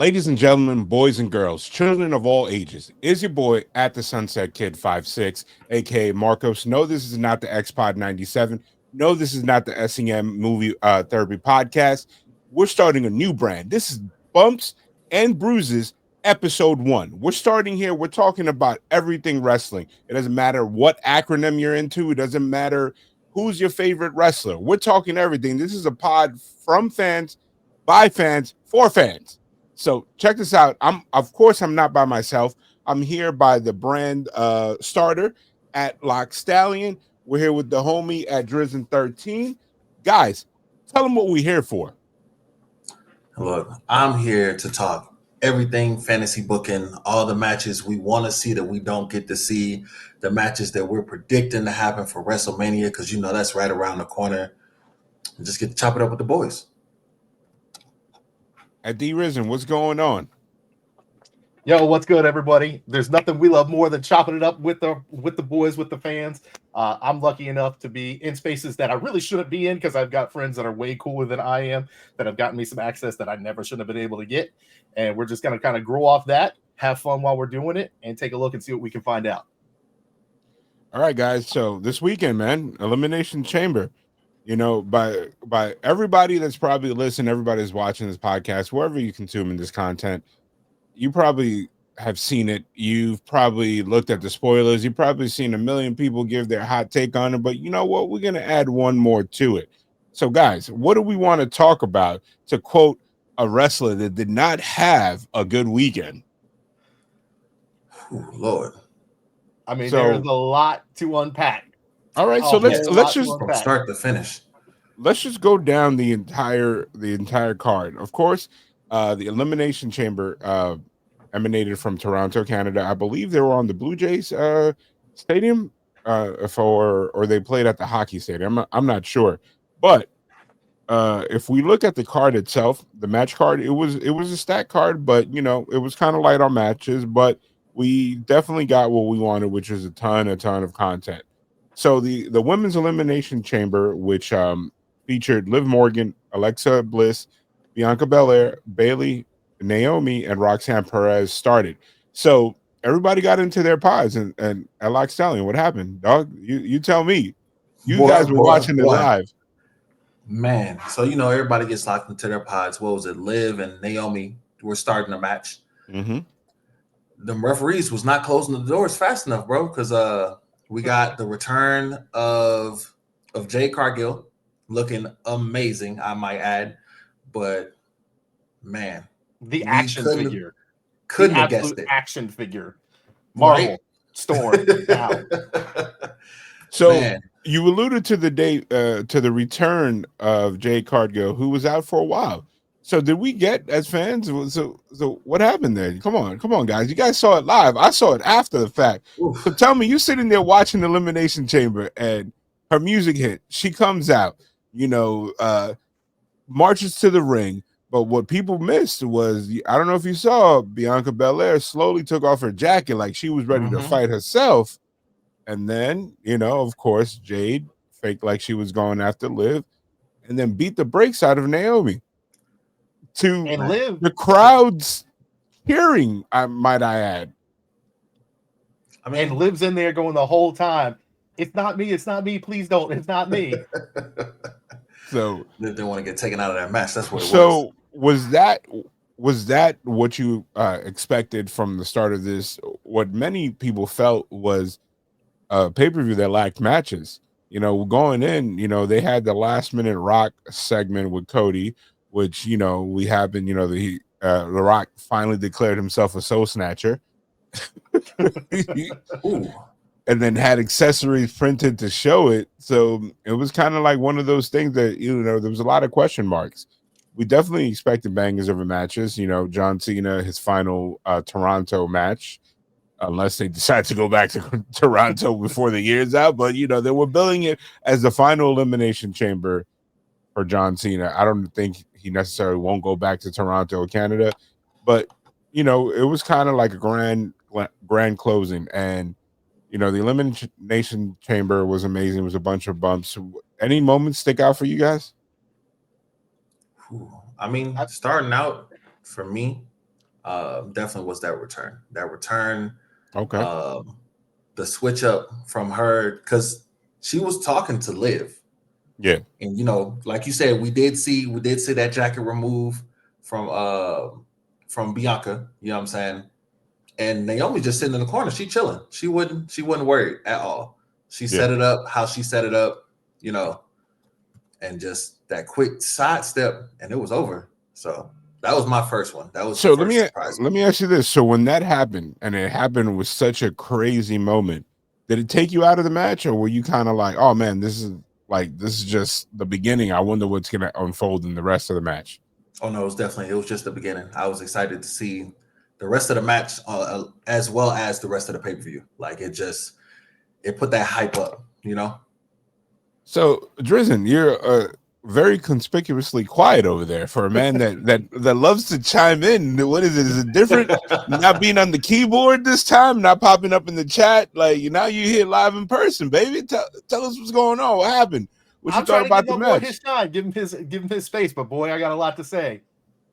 Ladies and gentlemen, boys and girls, children of all ages, is your boy at the Sunset Kid 56, aka Marcos. No, this is not the X Pod 97. No, this is not the SEM movie therapy podcast. We're starting a new brand. This is Bumps and Bruises, episode 1. We're starting here. We're talking about everything wrestling. It doesn't matter what acronym you're into, it doesn't matter who's your favorite wrestler. We're talking everything. This is a pod from fans, by fans, for fans. So check this out. I'm not by myself. I'm here by the brand starter at Lock Stallion. We're here with the homie at Drizzen 13. Guys, tell them what we're here for. Look, I'm here to talk everything fantasy booking, all the matches we want to see that we don't get to see, the matches that we're predicting to happen for WrestleMania, because you know that's right around the corner. And just get to chop it up with the boys. At D Risen, what's going on? Yo, what's good, everybody? There's nothing we love more than chopping it up with the boys, with the fans. I'm lucky enough to be in spaces that I really shouldn't be in because I've got friends that are way cooler than I am that have gotten me some access that I never should have been able to get. And we're just going to kind of grow off that, have fun while we're doing it, and take a look and see what we can find out. All right, guys. So this weekend, man, Elimination Chamber. You know, by everybody that's probably listening, everybody that's watching this podcast, wherever you consuming this content, you probably have seen it. You've probably looked at the spoilers. You've probably seen a million people give their hot take on it. But you know what? We're going to add one more to it. So, guys, what do we want to talk about? To quote a wrestler that did not have a good weekend. Ooh, Lord. I mean, there's a lot to unpack. All right, so let's just from start to finish. Let's just go down the entire card. Of course, the Elimination Chamber emanated from Toronto, Canada. I believe they were on the Blue Jays stadium, or they played at the hockey stadium. I'm not sure, but if we look at the card itself, the match card, it was a stat card, but you know it was kind of light on matches, but we definitely got what we wanted, which was a ton of content. So the Women's Elimination Chamber, which featured Liv Morgan, Alexa Bliss, Bianca Belair, Bayley, Naomi, and Roxanne Perez started. So everybody got into their pods, and at Lock Stallion, what happened, dog? You tell me. You guys were watching it live. Man, so you know everybody gets locked into their pods. What was it? Liv and Naomi were starting a match. Mm-hmm. The referees was not closing the doors fast enough, bro, because we got the return of Jade Cargill, looking amazing, I might add. But man, the action figure couldn't have guessed it. Action figure, Marvel, right? Storm. Now. So man, you alluded to the date, to the return of Jade Cargill, who was out for a while. So did we get, as fans? So what happened there? Come on, guys! You guys saw it live. I saw it after the fact. Oof. So tell me, you sitting there watching the Elimination Chamber, and her music hit. She comes out, you know, marches to the ring. But what people missed was, I don't know if you saw, Bianca Belair slowly took off her jacket like she was ready to fight herself, and then, you know, of course, Jade faked like she was going after Liv, and then beat the brakes out of Naomi. To Liv, the crowd's hearing, might I add. I mean, and Liv's in there going the whole time, it's not me, please don't, it's not me. So they didn't want to get taken out of that match. That's what it was. So was that what you expected from the start of this? What many people felt was a pay-per-view that lacked matches. You know, going in, you know, they had the last minute Rock segment with Cody, which, you know, we have been, you know, the Rock finally declared himself a soul snatcher. And then had accessories printed to show it. So it was kind of like one of those things that, you know, there was a lot of question marks. We definitely expected bangers over matches. You know, John Cena, his final Toronto match, unless they decide to go back to Toronto before the year's out. But, you know, they were billing it as the final Elimination Chamber for John Cena. I don't think he necessarily won't go back to Toronto or Canada, but you know, it was kind of like a grand closing. And you know, the Elimination Chamber was amazing. It was a bunch of bumps. Any moments stick out for you guys? I mean, starting out for me, definitely was that return. That return, Okay. um, the switch up from her because she was talking to Liv, Yeah. and like you said, we did see that jacket remove from Bianca. You know what I'm saying? And Naomi just sitting in the corner. She chilling. She wasn't worried at all. She Yeah. set it up how she set it up, you know, and just that quick sidestep, and it was over. So that was my first one. That was the So let first me surprise let one. me ask you this. So when that happened, and it happened with such a crazy moment, did it take you out of the match, or were you kind of like, oh man, this is just the beginning. I wonder what's gonna unfold in the rest of the match. Oh no, it was just the beginning. I was excited to see the rest of the match, as well as the rest of the pay per view. Like it put that hype up, you know. So Drizzen, you're very conspicuously quiet over there for a man that loves to chime in. What is it? Is it different? Not being on the keyboard this time, not popping up in the chat. Like now you here live in person, baby. Tell us what's going on. What happened? What you I'm thought trying to give about the my boy his match? time, give him his space. But boy, I got a lot to say. Go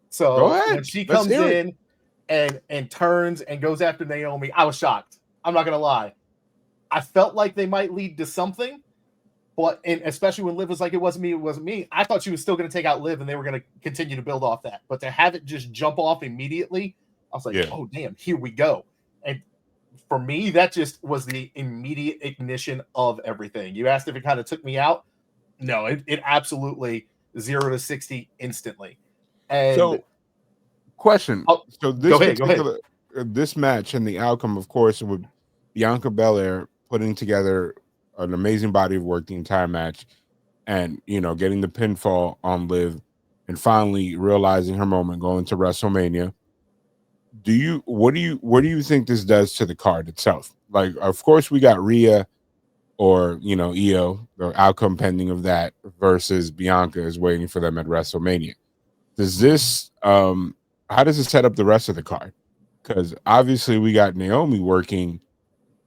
So when ahead. she Let's comes hear it. in and turns and goes after Naomi, I was shocked. I'm not gonna lie. I felt like they might lead to something, but and especially when Liv was like, it wasn't me, it wasn't me. I thought she was still gonna take out Liv and they were gonna continue to build off that. But to have it just jump off immediately, I was like, Yeah. oh damn, here we go. And for me, that just was the immediate ignition of everything. You asked if it kind of took me out. No, it absolutely 0 to 60 instantly. And So question. oh, So go this ahead, go ahead. particular this match and the outcome, of course, with Bianca Belair putting together an amazing body of work the entire match, and getting the pinfall on Liv, and finally realizing her moment going to WrestleMania. What do you think this does to the card itself? Like, of course, we got Rhea or Io, the outcome pending of that, versus Bianca is waiting for them at WrestleMania. Does this how does it set up the rest of the card? Because obviously we got Naomi working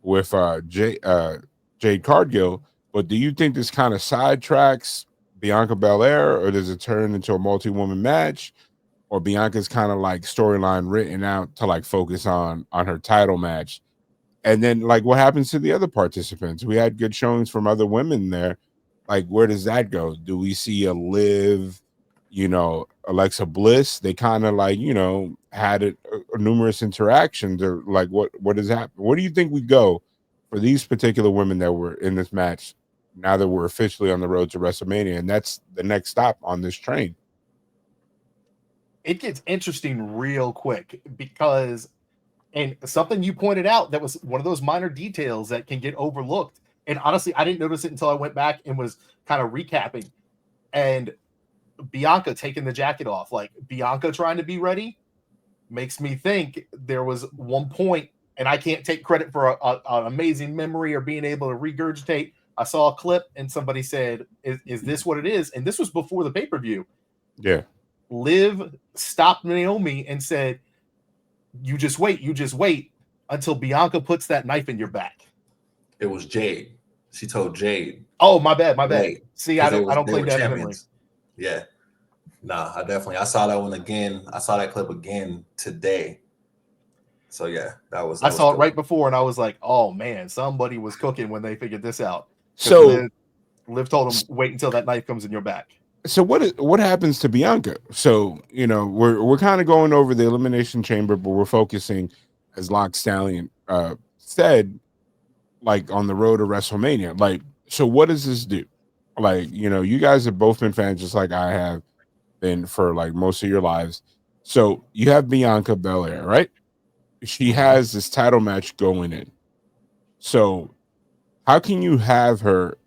with Jade Cargill, but do you think this kind of sidetracks Bianca Belair, or does it turn into a multi-woman match, or Bianca's kind of like storyline written out to like focus on her title match? And then, like, what happens to the other participants? We had good showings from other women there. Like, where does that go? Do we see a Liv, Alexa Bliss? They kind of like, had numerous interactions, or like, what does happen? Where do you think we go for these particular women that were in this match now that we're officially on the road to WrestleMania? And that's the next stop on this train. It gets interesting real quick because, and something you pointed out that was one of those minor details that can get overlooked. And honestly, I didn't notice it until I went back and was kind of recapping. And Bianca taking the jacket off, like Bianca trying to be ready, makes me think there was one point, and I can't take credit for an amazing memory or being able to regurgitate. I saw a clip and somebody said, is this what it is? And this was before the pay-per-view. Yeah. Liv stopped Naomi and said, you just wait until Bianca puts that knife in your back. It was Jade. She told Jade, Oh, my bad. wait, See, I because don't they claim were that memory. champions. Yeah. Nah, I saw that one again. I saw that clip again today. So yeah, I saw it right good. before and I was like, oh man, somebody was cooking when they figured this out. So Liv told him, wait until that knife comes in your back. so what happens to Bianca? So we're kind of going over the Elimination Chamber, but we're focusing, as Lock Stallion said, like on the road to WrestleMania. Like, so what does this do? Like, you guys have both been fans, just like I have been for like most of your lives. So you have Bianca Belair, right? She has this title match going in. So how can you have her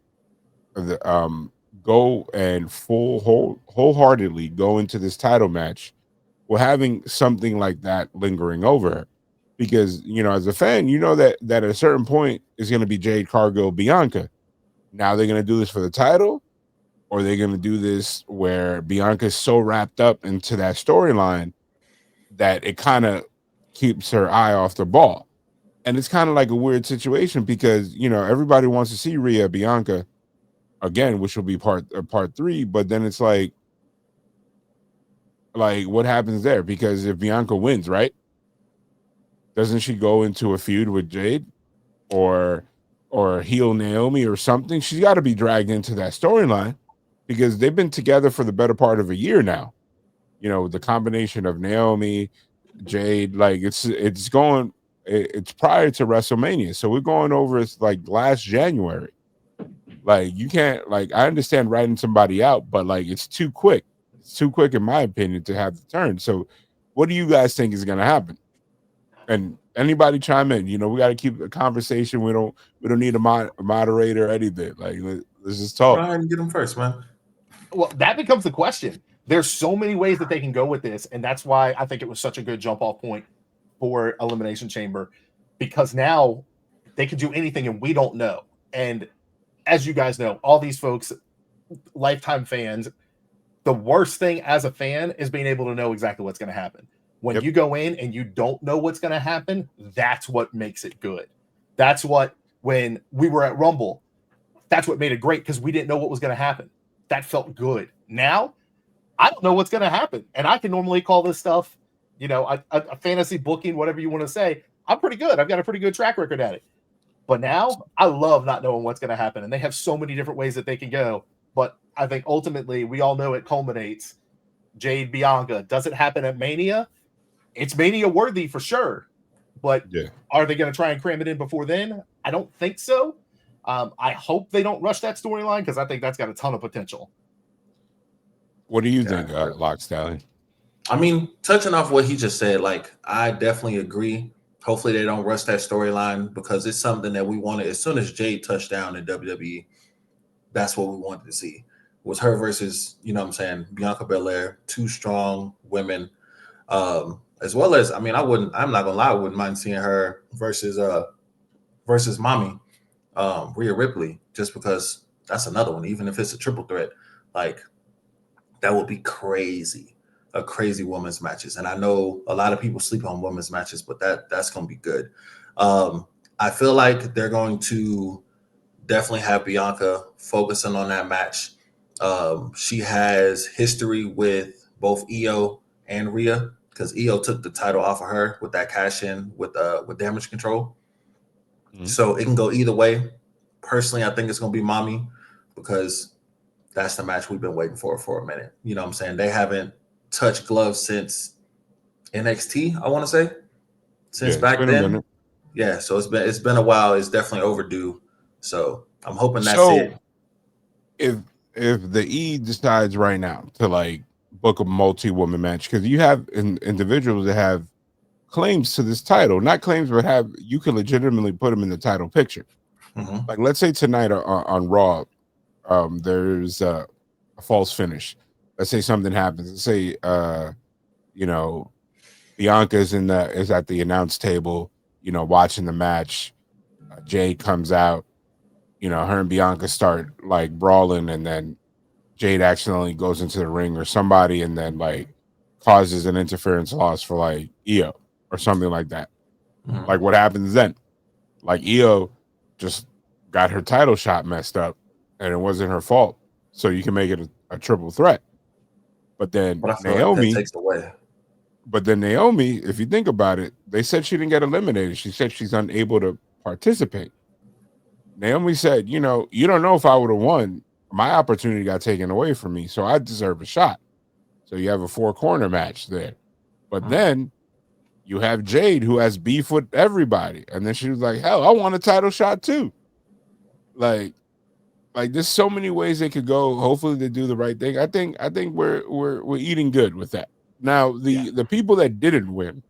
go and wholeheartedly go into this title match while having something like that lingering over her? Because as a fan, that at a certain point is going to be Jade Cargill, Bianca. Now they're going to do this for the title, or they're going to do this where Bianca's so wrapped up into that storyline that it kind of keeps her eye off the ball. And it's kind of like a weird situation because everybody wants to see Rhea Bianca again, which will be part 3. But then it's like what happens there? Because if Bianca wins, right? Doesn't she go into a feud with Jade or heel Naomi or something? She's got to be dragged into that storyline because they've been together for the better part of a year now. You know, the combination of Naomi, Jade, like it's going. It's prior to WrestleMania, so we're going over it's like last January. Like you can't like I understand writing somebody out, but like it's too quick. It's too quick, in my opinion, to have the turn. So, what do you guys think is going to happen? And anybody chime in. You know, we got to keep the conversation. We don't need a moderator or anything. Like let's just Go talk. ahead and get them first, man. Well, that becomes the question. There's so many ways that they can go with this, and that's why I think it was such a good jump off point for Elimination Chamber, because now they can do anything and we don't know. And as you guys know, all these folks, lifetime fans, the worst thing as a fan is being able to know exactly what's going to happen. When you go in and you don't know what's going to happen, that's what makes it good. That's what, when we were at Rumble, that's what made it great, because we didn't know what was going to happen. That felt good. Now, I don't know what's going to happen. And I can normally call this stuff, you know, a fantasy booking, whatever you want to say. I'm pretty good. I've got a pretty good track record at it. But now I love not knowing what's going to happen. And they have so many different ways that they can go. But I think ultimately we all know it culminates. Jade, Bianca. Does it happen at Mania? It's Mania worthy for sure. But are they going to try and cram it in before then? I don't think so. I hope they don't rush that storyline, because I think that's got a ton of potential. What do you think, Lock Stallion? I mean, touching off what he just said, like I definitely agree. Hopefully they don't rush that storyline, because it's something that we wanted. As soon as Jade touched down in WWE, that's what we wanted to see. Was her versus, you know what I'm saying, Bianca Belair, two strong women. As well as, I mean, I'm not gonna lie, I wouldn't mind seeing her versus Mommy, Rhea Ripley, just because that's another one. Even if it's a triple threat, like that would be crazy. A crazy women's matches. And I know a lot of people sleep on women's matches, but that's gonna be good. I feel like they're going to definitely have Bianca focusing on that match. She has history with both Io and Rhea, because Io took the title off of her with that cash in with Damage Control. Mm-hmm. So it can go either way. Personally, I think it's gonna be Mommy, because that's the match we've been waiting for a minute. You know what I'm saying? They haven't touched gloves since NXT, I want to say. Since back then. Yeah, so it's been a while. It's definitely overdue. So I'm hoping that's it. If the E decides right now to like book a multi-woman match, because you have individuals that have claims to this title, not claims, but you can legitimately put them in the title picture. Mm-hmm. Like let's say tonight on Raw, there's a false finish. Let's say something happens. Let's say you know, Bianca is at the announce table, you know, watching the match. Jade comes out, you know, her and Bianca start like brawling, and then Jade accidentally goes into the ring or somebody, and then like causes an interference loss for like Io or something like that. Mm-hmm. Like what happens then? Like Io just got her title shot messed up, and it wasn't her fault. So you can make it a triple threat. But then Naomi that takes away. But then Naomi, if you think about it, they said she didn't get eliminated. She said she's unable to participate. Naomi said, you know, you don't know if I would have won. My opportunity got taken away from me, so I deserve a shot. So you have a 4-corner match there. But then you have Jade, who has beef with everybody. And then she was like, hell, I want a title shot too. Like there's so many ways they could go. Hopefully they do the right thing. I think we're eating good with that. Now, the people that didn't win,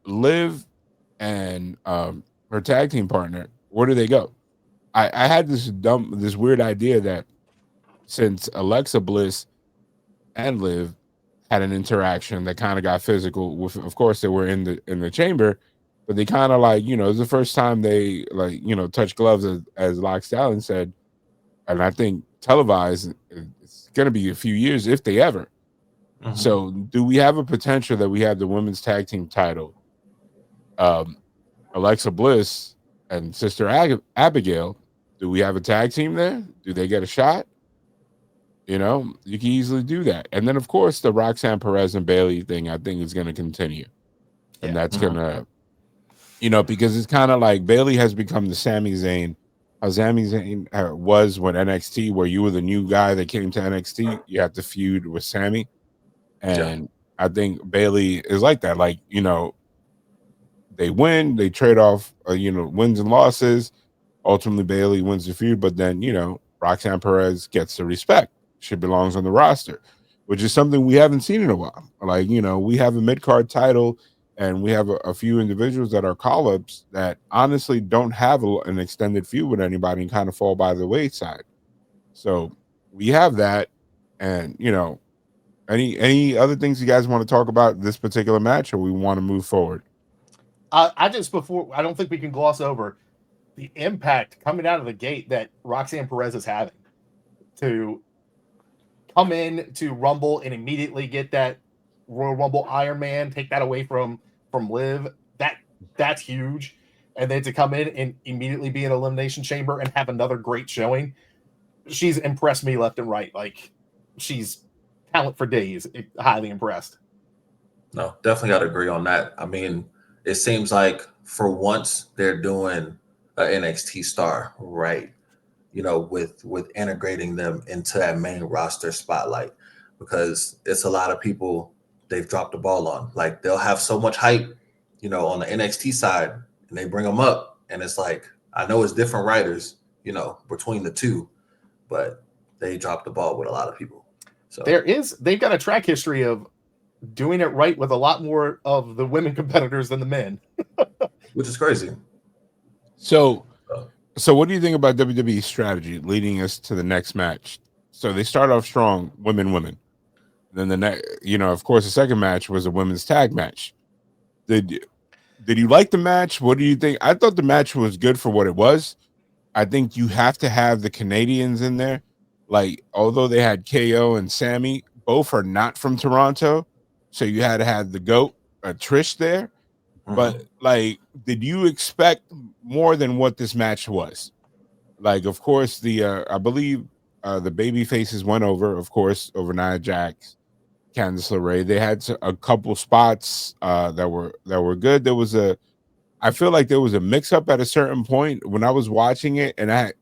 Liv and her tag team partner, where do they go? I had this weird idea that since Alexa Bliss and Liv had an interaction that kind of got physical with, of course, they were in the chamber, but they kind of like, you know, it was the first time they like, you know, touched gloves, as Lock Stallion said, and I think televised, it's going to be a few years if they ever. Mm-hmm. So do we have a potential that we have the women's tag team title, Alexa Bliss and Sister Abigail? Do we have a tag team there? Do they get a shot? You know, you can easily do that. And then, of course, the Roxanne Perez and Bayley thing, I think, is going to continue. and Yeah. that's gonna, because it's kind of like Bailey has become the Sami Zayn. How Sami Zayn was when NXT, where you were the new guy that came to NXT, you had to feud with Sammy, Yeah. and I think Bailey is like that. Like, they win, they trade off, wins and losses. Ultimately, Bailey wins the feud, but then Roxanne Perez gets the respect. She belongs on the roster, which is something we haven't seen in a while. Like, we have a mid card title, and we have a few individuals that are call ups that honestly don't have an extended feud with anybody and kind of fall by the wayside. So we have that, and any other things you guys want to talk about this particular match, or we want to move forward? I don't think we can gloss over the impact coming out of the gate that Roxanne Perez is having to come in to Rumble and immediately get that Royal Rumble Iron Man, take that away from Liv. That's huge. And then to come in and immediately be in Elimination Chamber and have another great showing. She's impressed me left and right. Like, she's talent for days. Highly impressed. No, definitely got to agree on that. I mean, it seems like for once they're doing an NXT star right, with integrating them into that main roster spotlight, because it's a lot of people they've dropped the ball on. Like, they'll have so much hype, on the NXT side, and they bring them up, and it's like, I know it's different writers, between the two, but they dropped the ball with a lot of people. So They've got a track history of doing it right with a lot more of the women competitors than the men. which is crazy. So, So, so what do you think about WWE's strategy leading us to the next match? So they start off strong, women, women. Then the next, of course, the second match was a women's tag match. Did did you like the match? What do you think? I thought the match was good for what it was. I think you have to have the Canadians in there. Like, although they had KO and Sammy, both are not from Toronto, so you had to have the goat, Trish there. But mhm. like, did you expect more than what this match was? Like, of course, I believe the baby faces went over, of course, over Nia Jax, Candice LeRae. They had a couple spots that were good. I feel like there was a mix up at a certain point when I was watching it, and I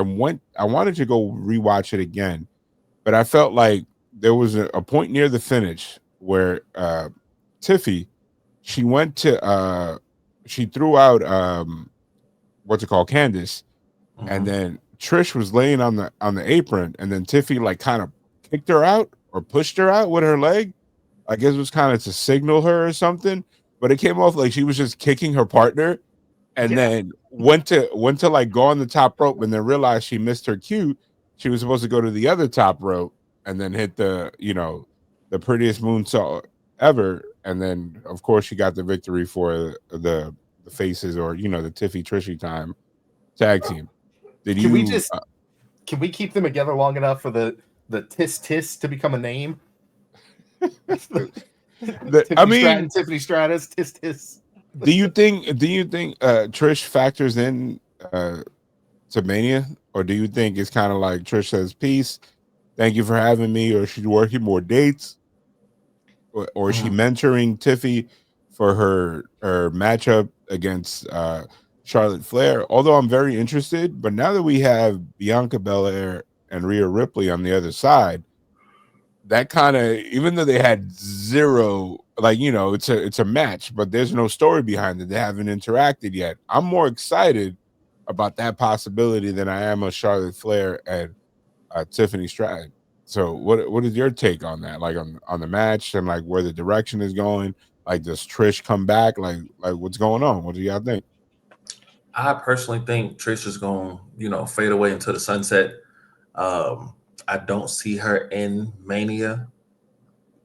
wanted to go rewatch it again, but I felt like there was a point near the finish where Tiffy, she went to she threw out what's it called, Candace, and Mhm. then Trish was laying on the apron, and then Tiffy like kind of kicked her out or pushed her out with her leg. I guess it was kind of to signal her or something, but it came off like she was just kicking her partner, and Yeah. then went to like go on the top rope, and then realized she missed her cue. She was supposed to go to the other top rope and then hit the prettiest moonsault ever, and then of course she got the victory for the faces, or the Tiffy Trishy time tag team. Did Can we you? just can we keep them together long enough for the tis tis to become a name? I Tiffany Stratton, mean, Tiffany Stratus, tis tis. do you think Trish factors in to Mania, or do you think it's kind of like Trish says, "Peace, thank you for having me," or she's working more dates, or is she Mhm. mentoring Tiffy for her matchup against Charlotte Flair? Although I'm very interested, but now that we have Bianca Belair and Rhea Ripley on the other side, that kind of, even though they had zero, like, it's a match, but there's no story behind it. They haven't interacted yet. I'm more excited about that possibility than I am of Charlotte Flair and Tiffany Stratton. So what is your take on that? Like, on the match, and like where the direction is going? Like, does Trish come back? Like what's going on? What do y'all think? I personally think Trish is going, fade away into the sunset. Um, I don't see her in Mania,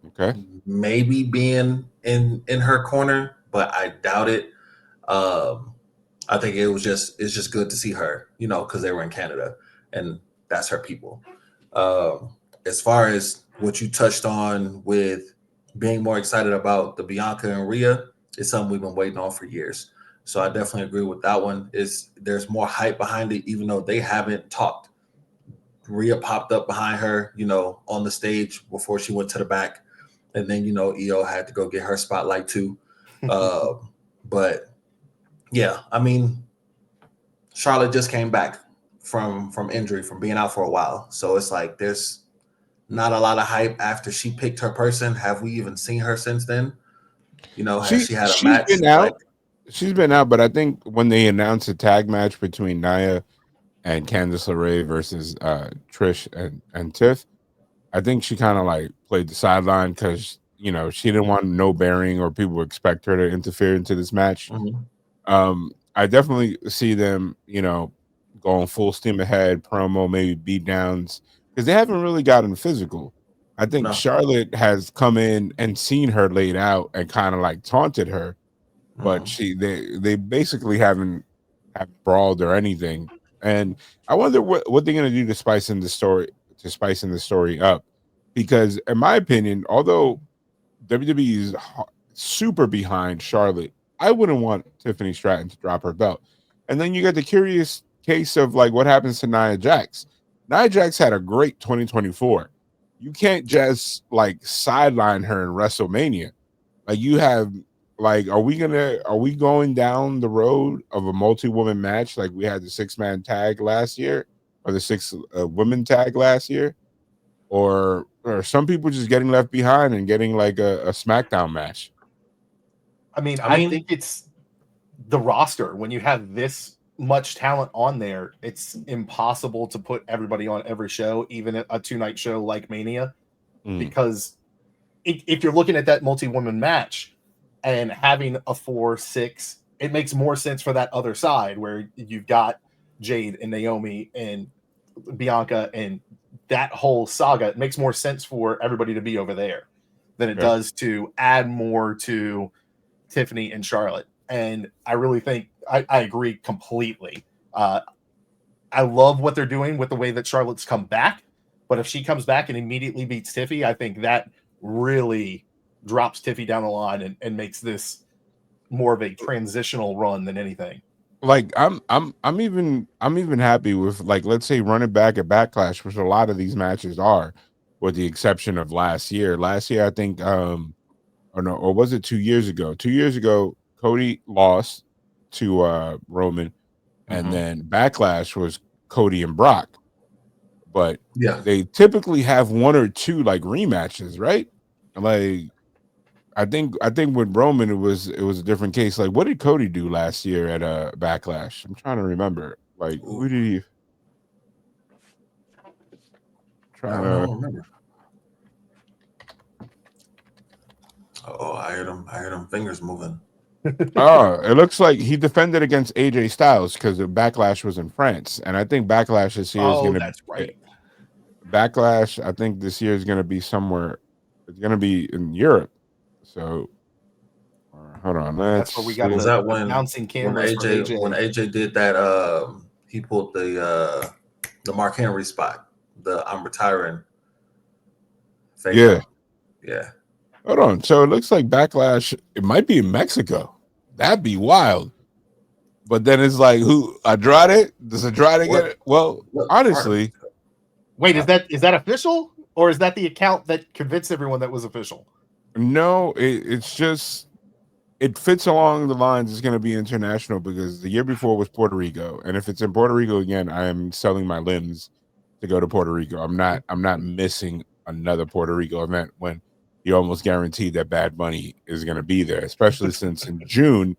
Okay. maybe being in her corner, but I doubt it. Um, I think it's just good to see her, because they were in Canada and that's her people. Um, as far as what you touched on with being more excited about the Bianca and Rhea, it's something we've been waiting on for years. So I definitely agree with that one. Is there's more hype behind it, even though they haven't talked. Rhea popped up behind her, on the stage before she went to the back, and then EO had to go get her spotlight too. Uh, but yeah, I mean, Charlotte just came back from injury, from being out for a while. So it's like there's not a lot of hype after she picked her person. Have we even seen her since then? Has she had a She's match? been Like, out. She's been out, but I think when they announced a tag match between Nia and Candice LeRae versus Trish and Tiff, I think she kind of like played the sideline because she didn't want no bearing or people expect her to interfere into this match. mhm, I definitely see them, going full steam ahead, promo, maybe beat downs, because they haven't really gotten physical. I think no. Charlotte has come in and seen her laid out and kind of like taunted her, but Mhm. they basically have brawled or anything. And I wonder what they're gonna do to spice in the story up, because in my opinion, although WWE is super behind Charlotte, I wouldn't want Tiffany Stratton to drop her belt. And then you get the curious case of like what happens to Nia Jax. Nia Jax had a great 2024. You can't just like sideline her in WrestleMania. Like you have like are we going down the road of a multi-woman match like we had the six-man tag last year or the six women tag last year? Or some people just getting left behind and getting like a SmackDown match. I mean, I I mean, think it's the roster. When you have this much talent on there, it's impossible to put everybody on every show, even a 2-night show like Mania, Mm, because if you're looking at that multi-woman match and having a 4-6, it makes more sense for that other side where you've got Jade and Naomi and Bianca and that whole saga. It makes more sense for everybody to be over there than it okay. does to add more to Tiffany and Charlotte. And I really think I agree completely. I love what they're doing with the way that Charlotte's come back. But if she comes back and immediately beats Tiffy, I think that really drops Tiffy down the line and makes this more of a transitional run than anything. Like I'm even happy with like let's say running back at Backlash, which a lot of these matches are, with the exception of last year. Last year, I think or no, or was it 2 years ago? 2 years ago, Cody lost to Roman, and mhm. then Backlash was Cody and Brock. But Yeah. they typically have one or two like rematches, right? Like I think with Roman it was a different case. Like what did Cody do last year at Backlash? I'm trying to remember. Like Ooh, who did he I trying to don't remember. Oh, I heard them fingers moving. Oh, it looks like he defended against AJ Styles because the Backlash was in France. And I think Backlash this year is Oh, gonna that's right. Backlash, I think this year is gonna be somewhere, it's gonna be in Europe. So hold on, That's where we let's got Was see. that the bouncing when cameras from AJ. AJ did that? He pulled the Mark Henry spot, the I'm retiring Yeah. finger. Yeah. Hold on. So it looks like Backlash, it might be in Mexico. That'd be wild. But then it's like, who Andrade? Does Andrade get What it? Well, what part of honestly, Mexico? Wait, uh, is that official? Or is that the account that convinced everyone that was official? no, it's just it fits along the lines. It's going to be international because the year before was Puerto Rico, and if it's in Puerto Rico again, I am selling my limbs to go to Puerto Rico. I'm not missing another Puerto Rico event when you're almost guaranteed that Bad Bunny is going to be there, especially since in June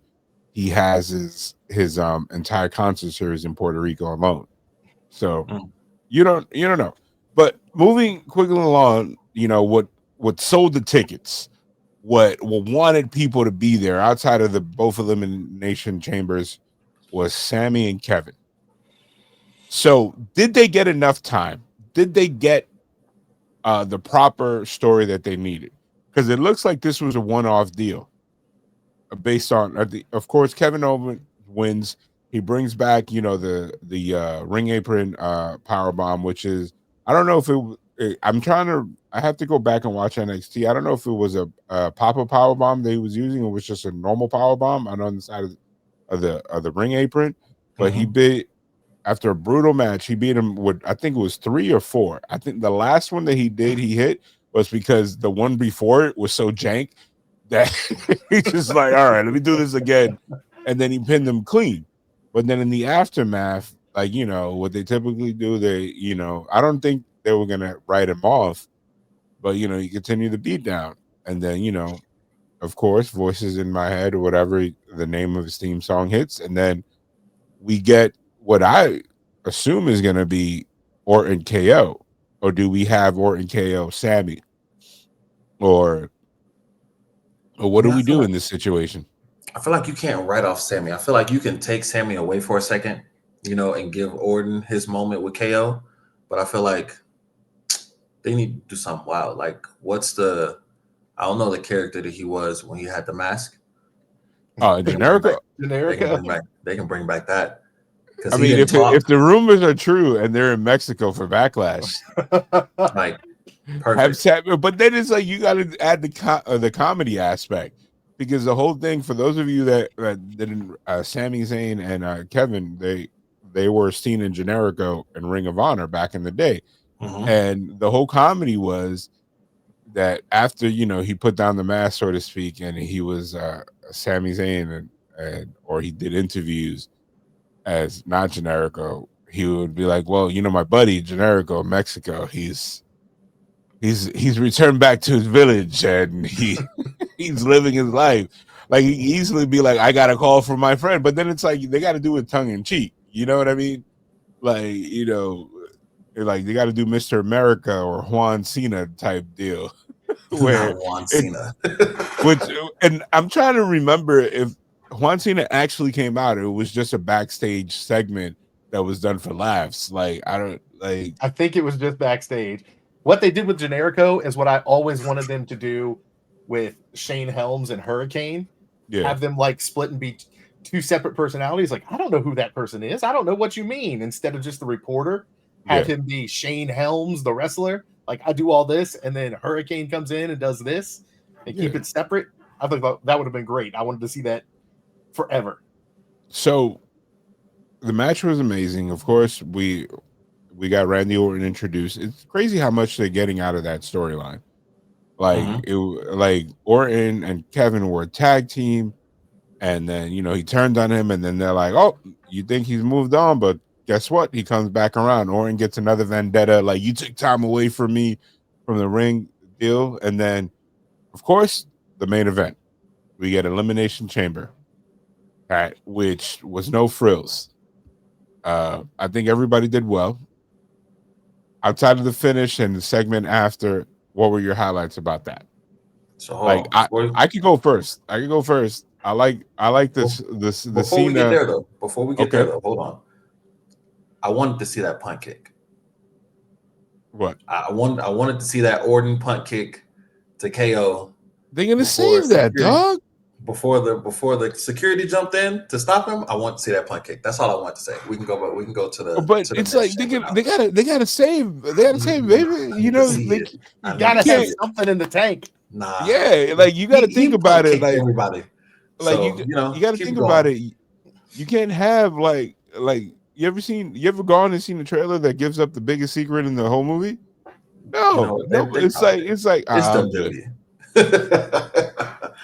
he has his entire concert series in Puerto Rico alone. So Mm. you don't know. But moving quickly along, what sold the tickets, what wanted people to be there outside of the both elimination chambers was Sammy and Kevin. So did they get enough time? Did they get the proper story that they needed? Because it looks like this was a one-off deal based on of course Kevin Owens wins. He brings back the ring apron power bomb, which is I don't know if I'm trying to I have to go back and watch NXT. I don't know if it was a pop-up power bomb that he was using or was just a normal power bomb on the side of the ring apron, but he Hmm. beat after a brutal match. He beat him with I think it was 3 or 4. I think the last one that he hit was because the one before it was so jank that he's just like, all right, let me do this again, and then he pinned him clean. But then in the aftermath, like what they typically do, I don't think they were gonna write him off, but you continue the beat down, and then of course, voices in my head or whatever the name of his theme song hits, and then we get what I assume is gonna be Orton KO, or do we have Orton KO Sammy, or what do we do in this situation? I feel like you can't write off Sammy. I feel like you can take Sammy away for a second, and give Orton his moment with KO. But I feel like they need to do something wild. Like, I don't know the character that he was when he had the mask. Generico. They can bring back that. I mean, if the rumors are true and they're in Mexico for Backlash, like perfect. But then it's like you got to add the comedy aspect, because the whole thing, for those of you that didn't, Sami Zayn and Kevin, they were seen in Generico and Ring of Honor back in the day, and the whole comedy was that after he put down the mask, so to speak, and he was Sami Zayn and or he did interviews as not Generico, he would be like, well, my buddy Generico in Mexico, he's returned back to his village and he's living his life. Like, he easily be like, I got a call from my friend, but then it's like they got to do it tongue in cheek. You know what I mean? Like, like they got to do Mr. America or Juan Cena type deal. Where Juan Cena. and I'm trying to remember if Juan Cena actually came out, it was just a backstage segment that was done for laughs. Like, I think it was just backstage. What they did with Generico is what I always wanted them to do with Shane Helms and Hurricane. Yeah. Have them like split and be two separate personalities. Like, I don't know who that person is. I don't know what you mean. Instead of just the reporter, have him be Shane Helms, the wrestler. Like, I do all this, and then Hurricane comes in and does this, and keep it separate. I thought that would have been great. I wanted to see that forever. So the match was amazing. Of course, we got Randy Orton introduced. It's crazy how much they're getting out of that storyline. Like like Orton and Kevin were a tag team, and then he turned on him, and then they're like, "Oh, you think he's moved on?" But guess what? He comes back around. Orton gets another vendetta. Like, you took time away from me from the ring deal, and then, of course, the main event. We get Elimination Chamber, which was no frills. I think everybody did well. Outside of the finish and the segment after, what were your highlights about that? So like, I could go first. I like this the scene. Before we get there though, hold on. I wanted to see that punt kick. What? I wanted to see that Orton punt kick to KO. They're gonna save that, dog. Before the security jumped in to stop him, I want to see that punt kick. That's all I want to say. We can go to the. But to it's like they gotta save. They gotta save, baby. You gotta have something in the tank. Nah. Yeah, like you gotta think about it. Like everybody. Like, so, you gotta think about it. You can't have like you ever gone and seen a trailer that gives up the biggest secret in the whole movie? No, it's WWE.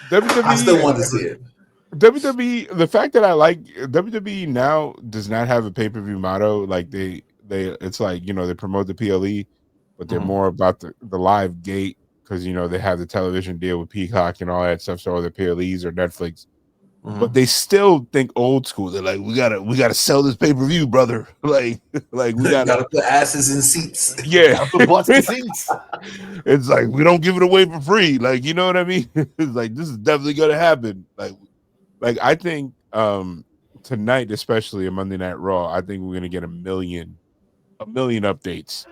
I still want to see it. WWE, the fact that I like WWE now does not have a pay-per-view motto. Like they it's like, they promote the PLE, but they're more about the live gate, because they have the television deal with Peacock and all that stuff, so the PLEs or Netflix. But they still think old school. They're like, we gotta sell this pay-per-view, brother. Like we gotta put asses in seats. Yeah, put butts in seats. It's like, we don't give it away for free. Like, you know what I mean? It's like, this is definitely gonna happen. Like I think tonight, especially a Monday Night Raw, I think we're gonna get a million updates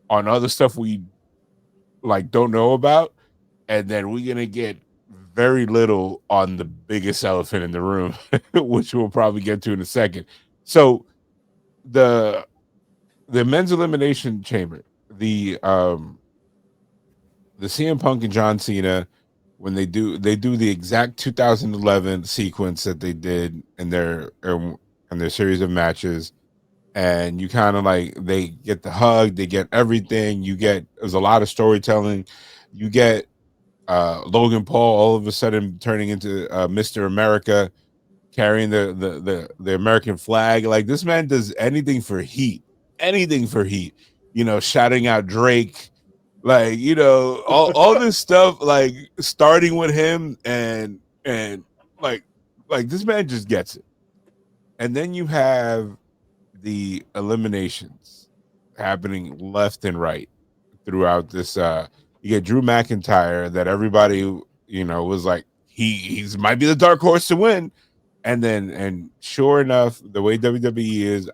on other stuff we don't know about, and then we're gonna get very little on the biggest elephant in the room, which we'll probably get to in a second. So the men's elimination chamber, the CM Punk and John Cena, when they do the exact 2011 sequence that they did in their series of matches, and you kind of they get the hug, they get everything. There's a lot of storytelling. You get Logan Paul all of a sudden turning into Mr. America, carrying the American flag. Like, this man does anything for heat, shouting out Drake, like, all this stuff, like starting with him, and like this man just gets it. And then you have the eliminations happening left and right throughout this. You get Drew McIntyre, that everybody was like, he's might be the dark horse to win. And sure enough, the way WWE is,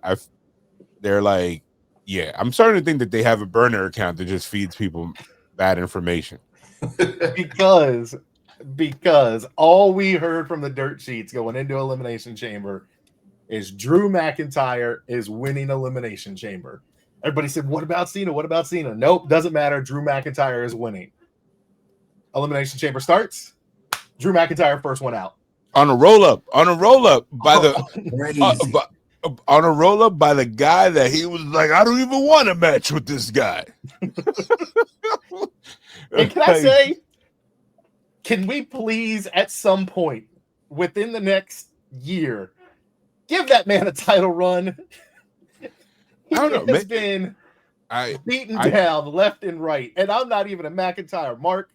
they're like, yeah, I'm starting to think that they have a burner account that just feeds people bad information. because all we heard from the dirt sheets going into Elimination Chamber is Drew McIntyre is winning Elimination Chamber. Everybody said, what about Cena? What about Cena? Nope, doesn't matter. Drew McIntyre is winning. Elimination Chamber starts. Drew McIntyre first one out. On a roll up by on a roll up by the guy that he was like, I don't even want to match with this guy. And can I say, can we please at some point within the next year give that man a title run? He has been beaten down left and right, and I'm not even a McIntyre mark.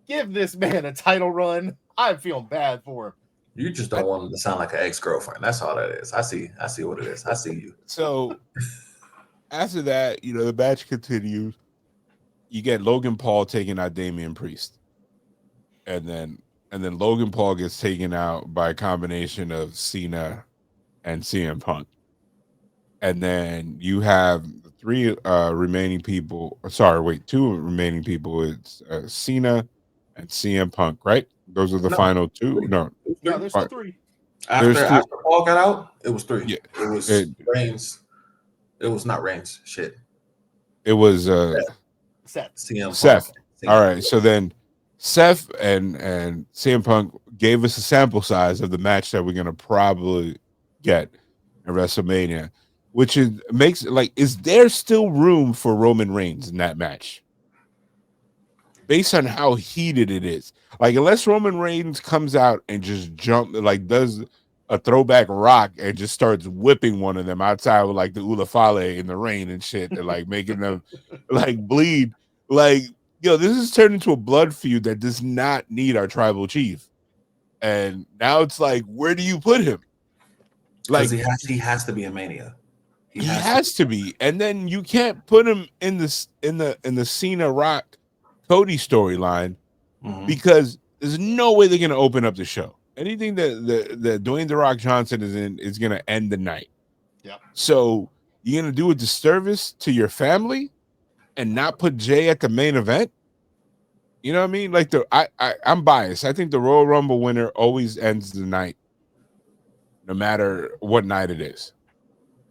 Give this man a title run. I'm feeling bad for him. You just don't want him to sound like an ex-girlfriend. That's all that is. I see what it is. I see you. So after that, the match continues. You get Logan Paul taking out Damian Priest. And then Logan Paul gets taken out by a combination of Cena and CM Punk. And then you have two remaining people. It's Cena and CM Punk, right? Those are the final two. No, there's still three. After Paul got out, it was three. Yeah, it was Reigns. It was not Reigns. Shit. It was Seth. CM Seth. Punk. All right. So then Seth and CM Punk gave us a sample size of the match that we're gonna probably get at WrestleMania, which is there still room for Roman Reigns in that match? Based on how heated it is. Like, unless Roman Reigns comes out and just does a throwback rock and just starts whipping one of them outside with like the Ulafale in the rain and shit, and like making them like bleed. Like, this has turned into a blood feud that does not need our tribal chief. And now it's like, where do you put him? Like, he has to be a Mania. He has to be. And then you can't put him in the Cena Rock Cody storyline, because there's no way they're going to open up the show. Anything that Dwayne The Rock Johnson is in is going to end the night. Yeah. So you're going to do a disservice to your family and not put Jay at the main event? You know what I mean? Like, I'm biased. I think the Royal Rumble winner always ends the night, no matter what night it is.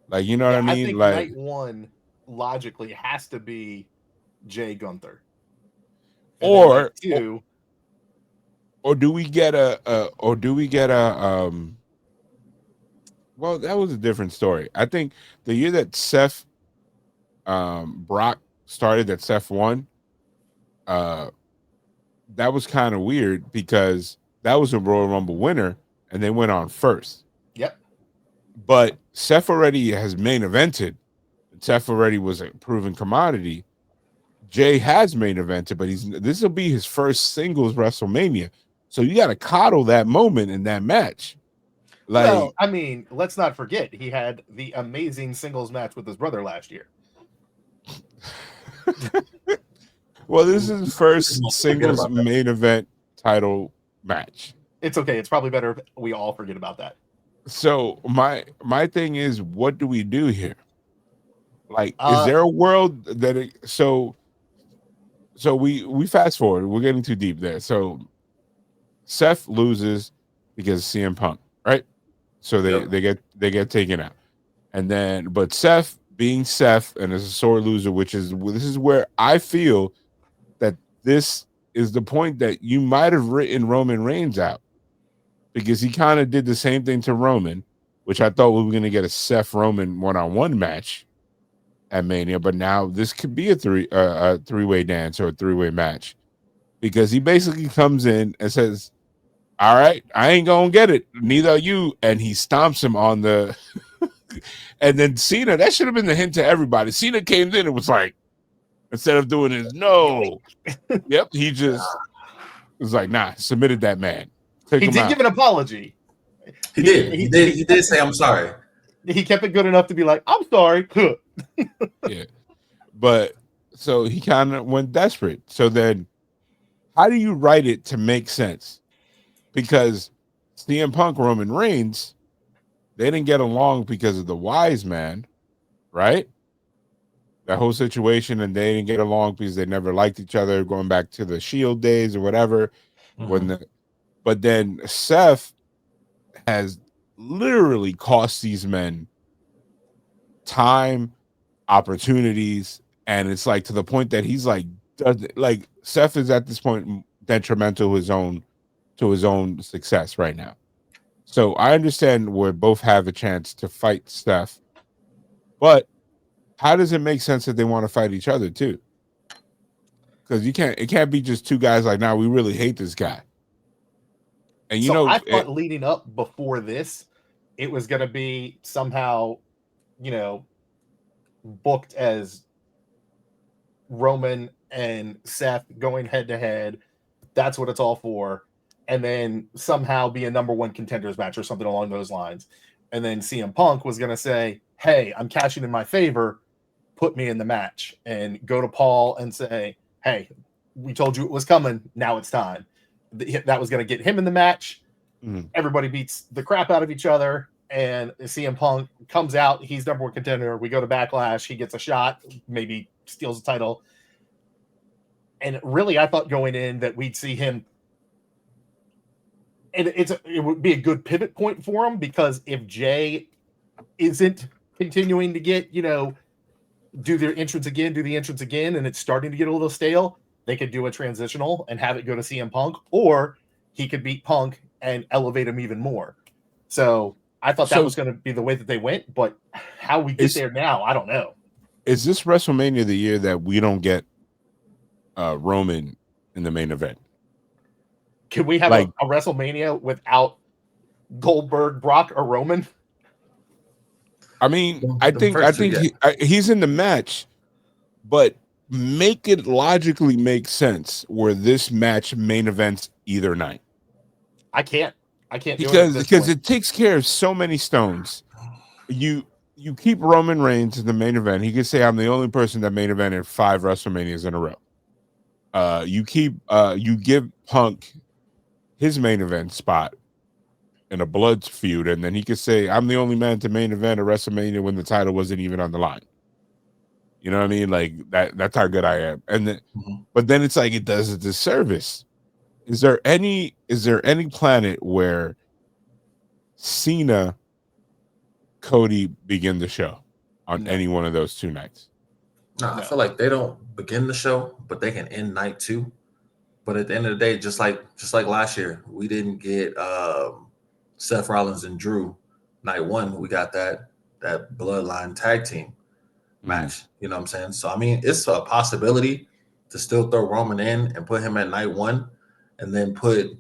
Like, you know what I mean? I think like, night one logically has to be Jay Gunther. Or do we get a well, that was a different story. I think the year that Seth Brock started, that Seth won, that was kind of weird because that was a Royal Rumble winner and they went on first. Yep. But Seth already has main evented. Seth already was a proven commodity. Jay has main evented, but this will be his first singles WrestleMania. So you got to coddle that moment in that match. Like, well, I mean, let's not forget he had the amazing singles match with his brother last year. Well, this is his first singles main event title match. It's okay. It's probably better if we all forget about that. So my thing is, what do we do here? Like, is there a world that so we fast forward. We're getting too deep there. So Seth loses because of CM Punk, right? So they get taken out, and then but Seth being Seth and is a sore loser, this is where I feel that this is the point that you might have written Roman Reigns out, because he kind of did the same thing to Roman, which I thought we were going to get a Seth Roman one-on-one match at Mania, but now this could be a three-way dance or a three-way match. because he basically comes in and says, "All right, I ain't gonna get it. Neither are you." And he stomps him on the. And then Cena, that should have been the hint to everybody. Cena came in and was like, instead of doing his no, yep, he just was like, nah, submitted that man. Take He him did out. give an apology. He did. He did say, "I'm sorry." He kept it good enough to be like, "I'm sorry." Yeah. But so he kind of went desperate. So then how do you write it to make sense? Because CM Punk, Roman Reigns, they didn't get along because of the wise man, right? That whole situation, and they didn't get along because they never liked each other, going back to the Shield days or whatever. Mhm. But then Seth has literally cost these men time, opportunities, and it's like to the point that he's like, like Seth is at this point detrimental to his own success right now. So I understand where both have a chance to fight Steph, but how does it make sense that they want to fight each other too? Because it can't be just two guys like, now we really hate this guy. And So I thought leading up before this, it was going to be somehow, booked as Roman and Seth going head to head. That's what it's all for. And then somehow be a number one contenders match or something along those lines. And then CM Punk was going to say, "Hey, I'm cashing in my favor. Put me in the match." And go to Paul and say, "Hey, we told you it was coming. Now it's time." That was going to get him in the match. Everybody beats the crap out of each other. And CM Punk comes out. He's number one contender. We go to Backlash. He gets a shot, maybe steals the title. And really, I thought going in that we'd see him. And it would be a good pivot point for him, because if Jay isn't continuing to get, do the entrance again, and it's starting to get a little stale, they could do a transitional and have it go to CM Punk, or he could beat Punk and elevate him even more. So I thought that was going to be the way that they went, but how we get there now, I don't know. Is this WrestleMania the year that we don't get Roman in the main event? Can we have a WrestleMania without Goldberg, Brock, or Roman? I mean, I think he's in the match, but make it logically make sense where this match main events either night. I can't because it takes care of so many stones. You keep Roman Reigns in the main event. He could say, "I'm the only person that main evented 5 WrestleManias in a row." You give Punk his main event spot in a blood feud, and then he could say, "I'm the only man to main event a WrestleMania when the title wasn't even on the line." You know what I mean? Like that's how good I am. And then, but then it's like it does a disservice. Is there any planet where Cena, Cody begin the show on any one of those 2 nights? No, I feel like they don't begin the show, but they can end night 2. But at the end of the day, just like last year, we didn't get Seth Rollins and Drew night 1. We got that bloodline tag team match. You know what I'm saying? So I mean, it's a possibility to still throw Roman in and put him at night 1, and then put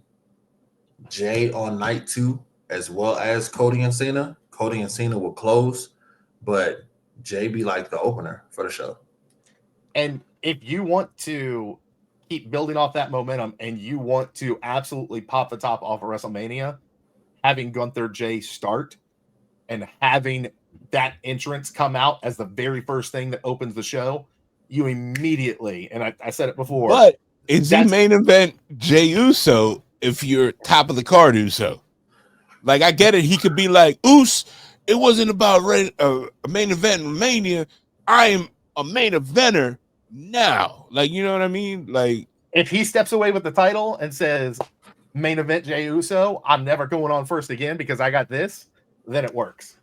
Jay on night 2, as well as Cody and Cena. Cody and Cena will close, but Jay be like the opener for the show. And if you want to keep building off that momentum and you want to absolutely pop the top off of WrestleMania, having Gunther Jay start and having that entrance come out as the very first thing that opens the show, you immediately, and I said it before, but is he main event Jay Uso if you're top of the card Uso? Like, I get it. He could be like, "Oos, it wasn't about a main event in Mania. I am a main eventer now." Like, you know what I mean? Like, if he steps away with the title and says, "Main event Jay Uso, I'm never going on first again because I got this," then it works.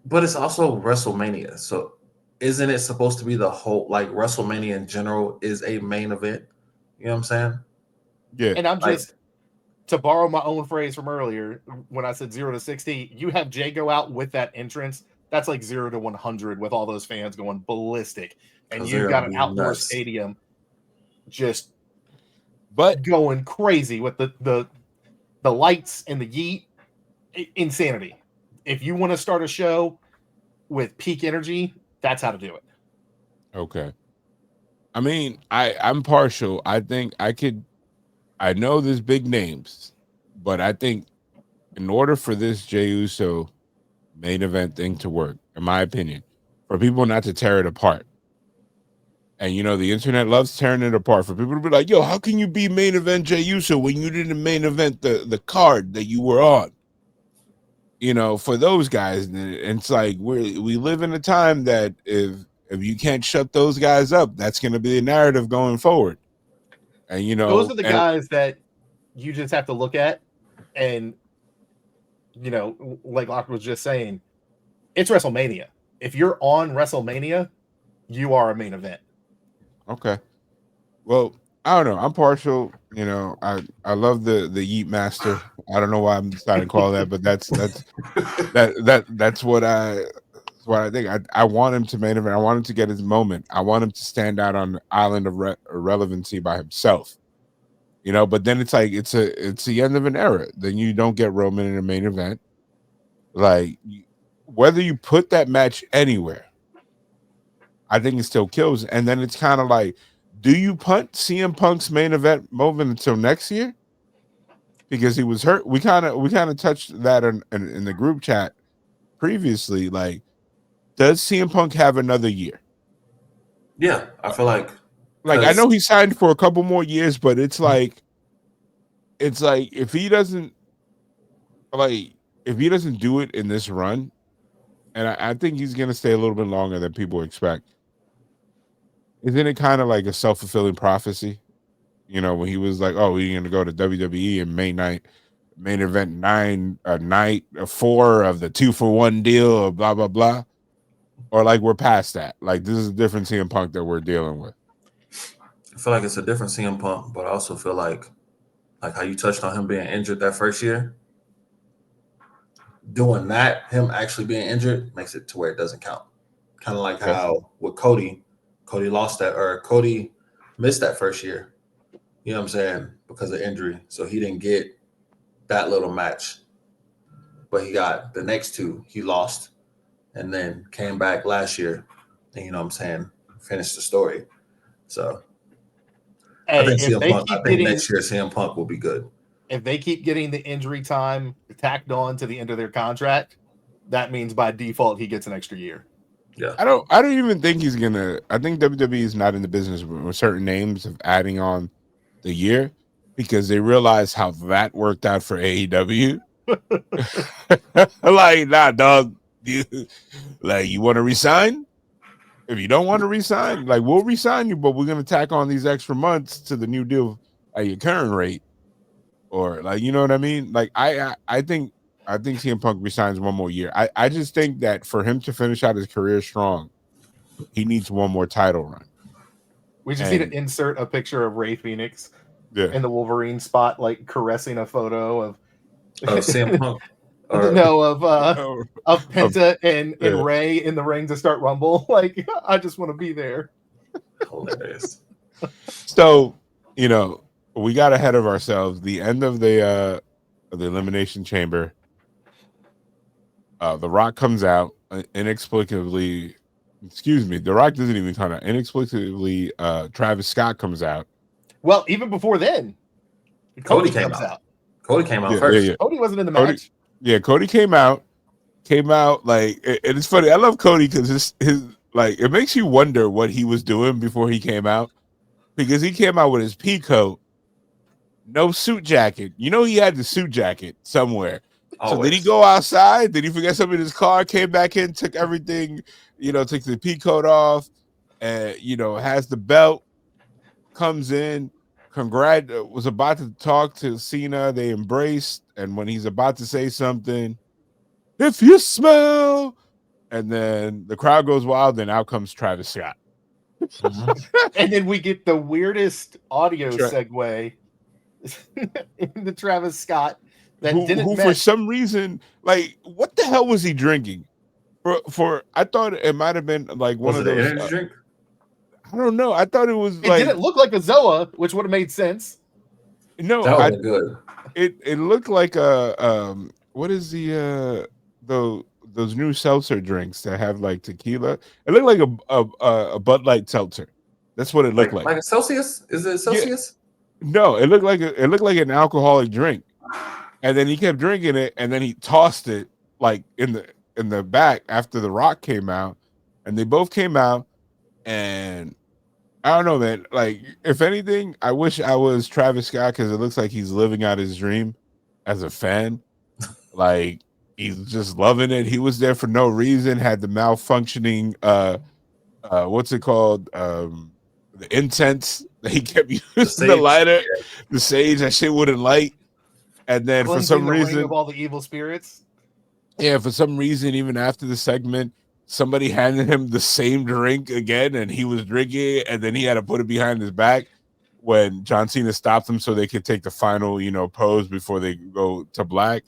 But it's also WrestleMania. So isn't it supposed to be the whole, like, WrestleMania in general is a main event? You know what I'm saying? Yeah. And I'm just, to borrow my own phrase from earlier, when I said 0 to 60, you have Jay go out with that entrance. That's like 0 to 100 with all those fans going ballistic. And you've got an outdoor stadium just But going crazy with the lights and the yeet. Insanity. If you want to start a show with peak energy, that's how to do it. okay. I mean, I'm partial. I think I know there's big names, but I think in order for this Jey Uso main event thing to work, in my opinion, for people not to tear it apart. And the internet loves tearing it apart. For people to be like, "Yo, how can you be main event Jey Uso when you didn't main event the card that you were on?" For those guys, and it's like we live in a time that if you can't shut those guys up, that's going to be the narrative going forward. And those are the guys that you just have to look at, and like Locke was just saying, it's WrestleMania. If you're on WrestleMania, you are a main event. Okay. Well, I don't know. I'm partial. I love the Yeet Master. I don't know why I'm deciding to call that, but that's what I think. I want him to main event. I want him to get his moment. I want him to stand out on the island of irrelevancy by himself. But then it's like it's the end of an era. Then you don't get Roman in a main event. Like whether you put that match anywhere, I think it still kills. And then it's kind of like, do you punt CM Punk's main event moment until next year? Because he was hurt. We kind of touched that in the group chat previously. Like, does CM Punk have another year? Yeah, I feel like I know he signed for a couple more years, but it's like if he doesn't do it in this run, and I think he's gonna stay a little bit longer than people expect. Isn't it kind of like a self-fulfilling prophecy? When he was like, "Oh, we're going to go to WWE in main event 9 night 4 of the 2-for-1 deal," or blah blah blah, or like we're past that. Like this is a different CM Punk that we're dealing with. I feel like it's a different CM Punk, but I also feel like how you touched on him being injured that first year. Doing that, him actually being injured makes it to where it doesn't count. Kind of like how with Cody lost that, or Cody missed that first year. You know what I'm saying? Because of injury. So he didn't get that little match. But he got the next 2 he lost, and then came back last year. And finished the story. So I think next year CM Punk will be good. If they keep getting the injury time tacked on to the end of their contract, that means by default he gets an extra year. Yeah. I don't even think he's gonna. I think WWE is not in the business with certain names of adding on the year, because they realize how that worked out for AEW. Like, nah, dog. You want to resign? If you don't want to resign, we'll resign you, but we're gonna tack on these extra months to the new deal at your current rate, or you know what I mean? I think CM Punk resigns one more year. I just think that for him to finish out his career strong, he needs one more title run. We just need to insert a picture of Ray Phoenix in the Wolverine spot, caressing a photo of CM Punk. Of Penta and Ray in the ring to start Rumble. I just want to be there. Hilarious. So, we got ahead of ourselves. The end of the Elimination Chamber. The Rock comes out inexplicably. Excuse me. The Rock doesn't even come out inexplicably. Travis Scott comes out. Well, even before then, Cody came out. Cody came out first. Yeah. Cody wasn't in the match. Yeah, Cody came out. And it's funny. I love Cody because his it makes you wonder what he was doing before he came out, because he came out with his pea coat, no suit jacket. He had the suit jacket somewhere. Always. So did he go outside? Did he forget something in his car? Came back in, took everything, took the pea coat off, and has the belt. Comes in, was about to talk to Cena. They embraced, and when he's about to say something, "If you smell," and then the crowd goes wild, then out comes Travis Scott. And then we get the weirdest audio segue in the Travis Scott who for some reason, what the hell was he drinking? For I thought it might have been one of those energy drink. I don't know. I thought it was It didn't look like a Zoa, which would have made sense. No, That would have been good. it looked like a what is those new seltzer drinks that have like tequila? It looked like a Bud Light seltzer. That's what it looked like. Like a Celsius? Is it Yeah, Celsius? no, it looked like an alcoholic drink. And then he kept drinking it, and then he tossed it like in the back after The Rock came out, and they both came out, and I don't know, man. Like, if anything, I wish I was Travis Scott because it looks like he's living out his dream as a fan. Like, he's just loving it. He was there for no reason. Had the malfunctioning, what's it called? The incense that he kept The using the sage. lighter, the sage. That shit wouldn't light. And then for Cleansing some the ring reason, of all the evil spirits. yeah, for some reason, even after the segment, somebody handed him the same drink again, and he was drinking it, and then he had to put it behind his back when John Cena stopped him so they could take the final, pose before they go to black.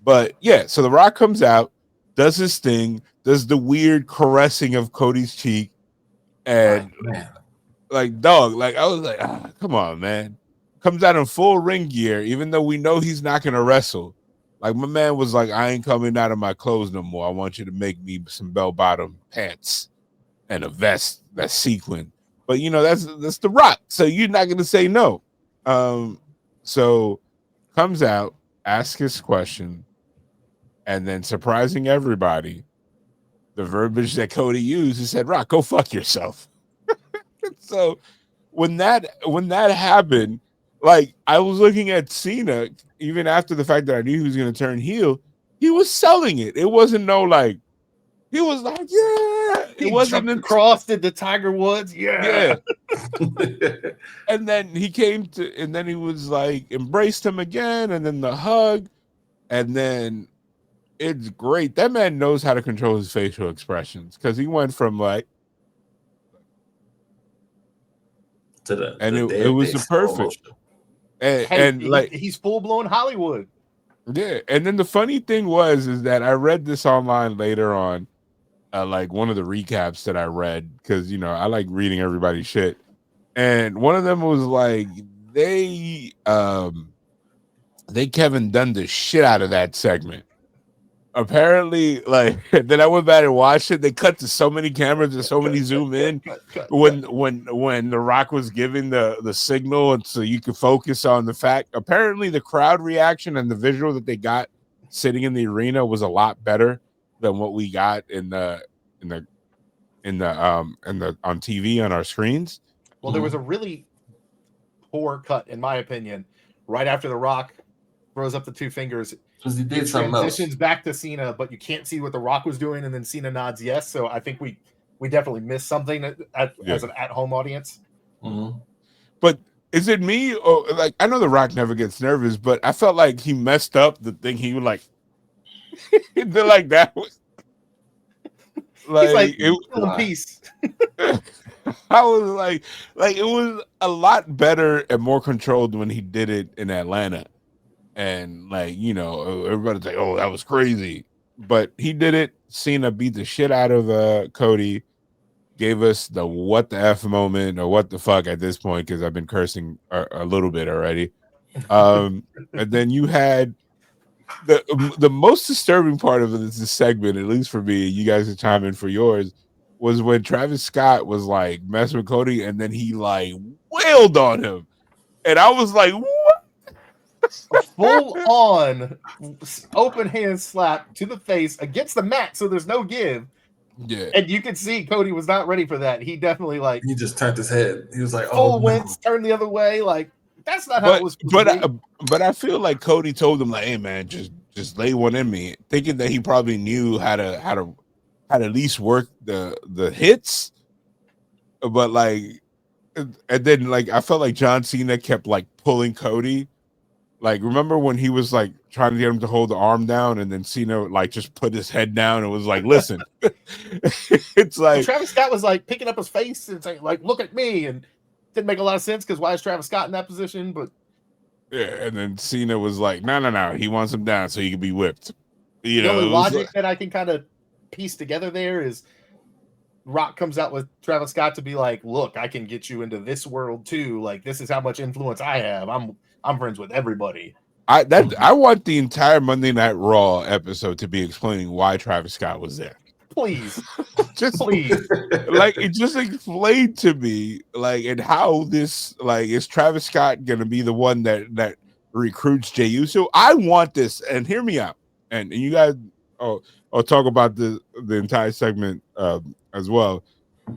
But yeah, so The Rock comes out, does his thing, does the weird caressing of Cody's cheek, and Man. like dog, like I was like, come on, man. Comes out in full ring gear, even though we know he's not gonna wrestle. Like my man was like, I ain't coming out of my clothes no more. I want you to make me some bell bottom pants and a vest that's sequin. But that's The Rock, so you're not gonna say no. So comes out, asks his question, and then surprising everybody, the verbiage that Cody used, he said, "Rock, go fuck yourself." So when that happened, like I was looking at Cena, even after the fact that I knew he was going to turn heel, he was selling it. It wasn't no like he was like, yeah. He It wasn't jumped across did the Tiger Woods. yeah. And then he came to, and then he was like embraced him again, and then the hug, and then it's great. That man knows how to control his facial expressions because he went from like to and the it dead was day the slow perfect motion. and like He's full blown Hollywood. yeah. And then the funny thing was is that I read this online later on, like one of the recaps that I read because I like reading everybody's shit, and one of them was like they Kevin done the shit out of that segment. Apparently, like then I went back and watched it. They cut to so many cameras and so many zoom in when The Rock was giving the signal, and so you could focus on the fact. Apparently, the crowd reaction and the visual that they got sitting in the arena was a lot better than what we got in the on TV on our screens. Well, there was a really poor cut, in my opinion, right after The Rock throws up the two fingers. Because he It did something else. transitions back to Cena, but you can't see what The Rock was doing, and then Cena nods yes. So I think we definitely missed something as an at-home audience. Mm-hmm. But is it me or like I know The Rock never gets nervous, but I felt like he messed up the thing. He was like, like that was like, He's like, Nah. peace. I was like it was a lot better and more controlled when he did it in Atlanta. And like, everybody's like, oh, that was crazy. But he did it. Cena beat the shit out of Cody, gave us the what the F moment or what the fuck at this point, because I've been cursing a little bit already. And then you had the most disturbing part of this segment, at least for me, you guys can chime in for yours, was when Travis Scott was like messing with Cody and then he like wailed on him. And I was like, what? A full on open hand slap to the face against the mat, so there's no give. Yeah. And you could see Cody was not ready for that. He definitely He just turned his head. He was like, full "Oh, wince, turned the other way. Like that's not how it was supposed to be. But I feel like Cody told him like, "Hey man, just lay one in me," thinking that he probably knew how to at least work the hits. But like, and then like I felt like John Cena kept like pulling Cody. Like, remember when he was like trying to get him to hold the arm down, and then Cena like just put his head down and was like, "Listen," it's like Travis Scott was like picking up his face and saying, "Like, look at me," and didn't make a lot of sense because why is Travis Scott in that position? But yeah, and then Cena was like, "No, he wants him down so he can be whipped." the only logic that I can kind of piece together there is Rock comes out with Travis Scott to be like, "Look, I can get you into this world too. Like, this is how much influence I have. I'm I'm friends with everybody. I want the entire Monday Night Raw episode to be explaining why Travis Scott was there. Please, Just please. like it just explained to me like and how this like is Travis Scott gonna be the one that recruits Jey Uso? I want this, and hear me out. And you guys I'll talk about the entire segment as well.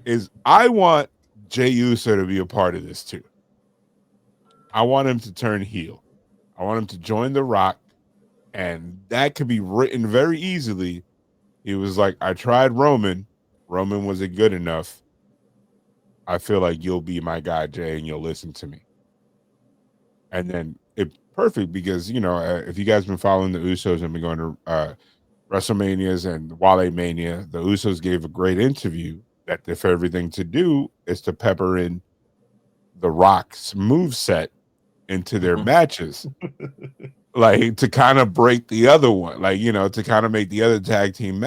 Is I want Jey Uso to be a part of this too. I want him to turn heel. I want him to join The Rock, and that could be written very easily. He was like, I tried Roman. Roman wasn't good enough. I feel like you'll be my guy, Jay, and you'll listen to me. And then it's perfect because, you know, if you guys been following the Usos and been going to WrestleManias and Wale Mania, the Usos gave a great interview that if everything to do is to pepper in The Rock's moveset into their matches. Like to kind of break the other one, like, you know, to kind of make the other tag team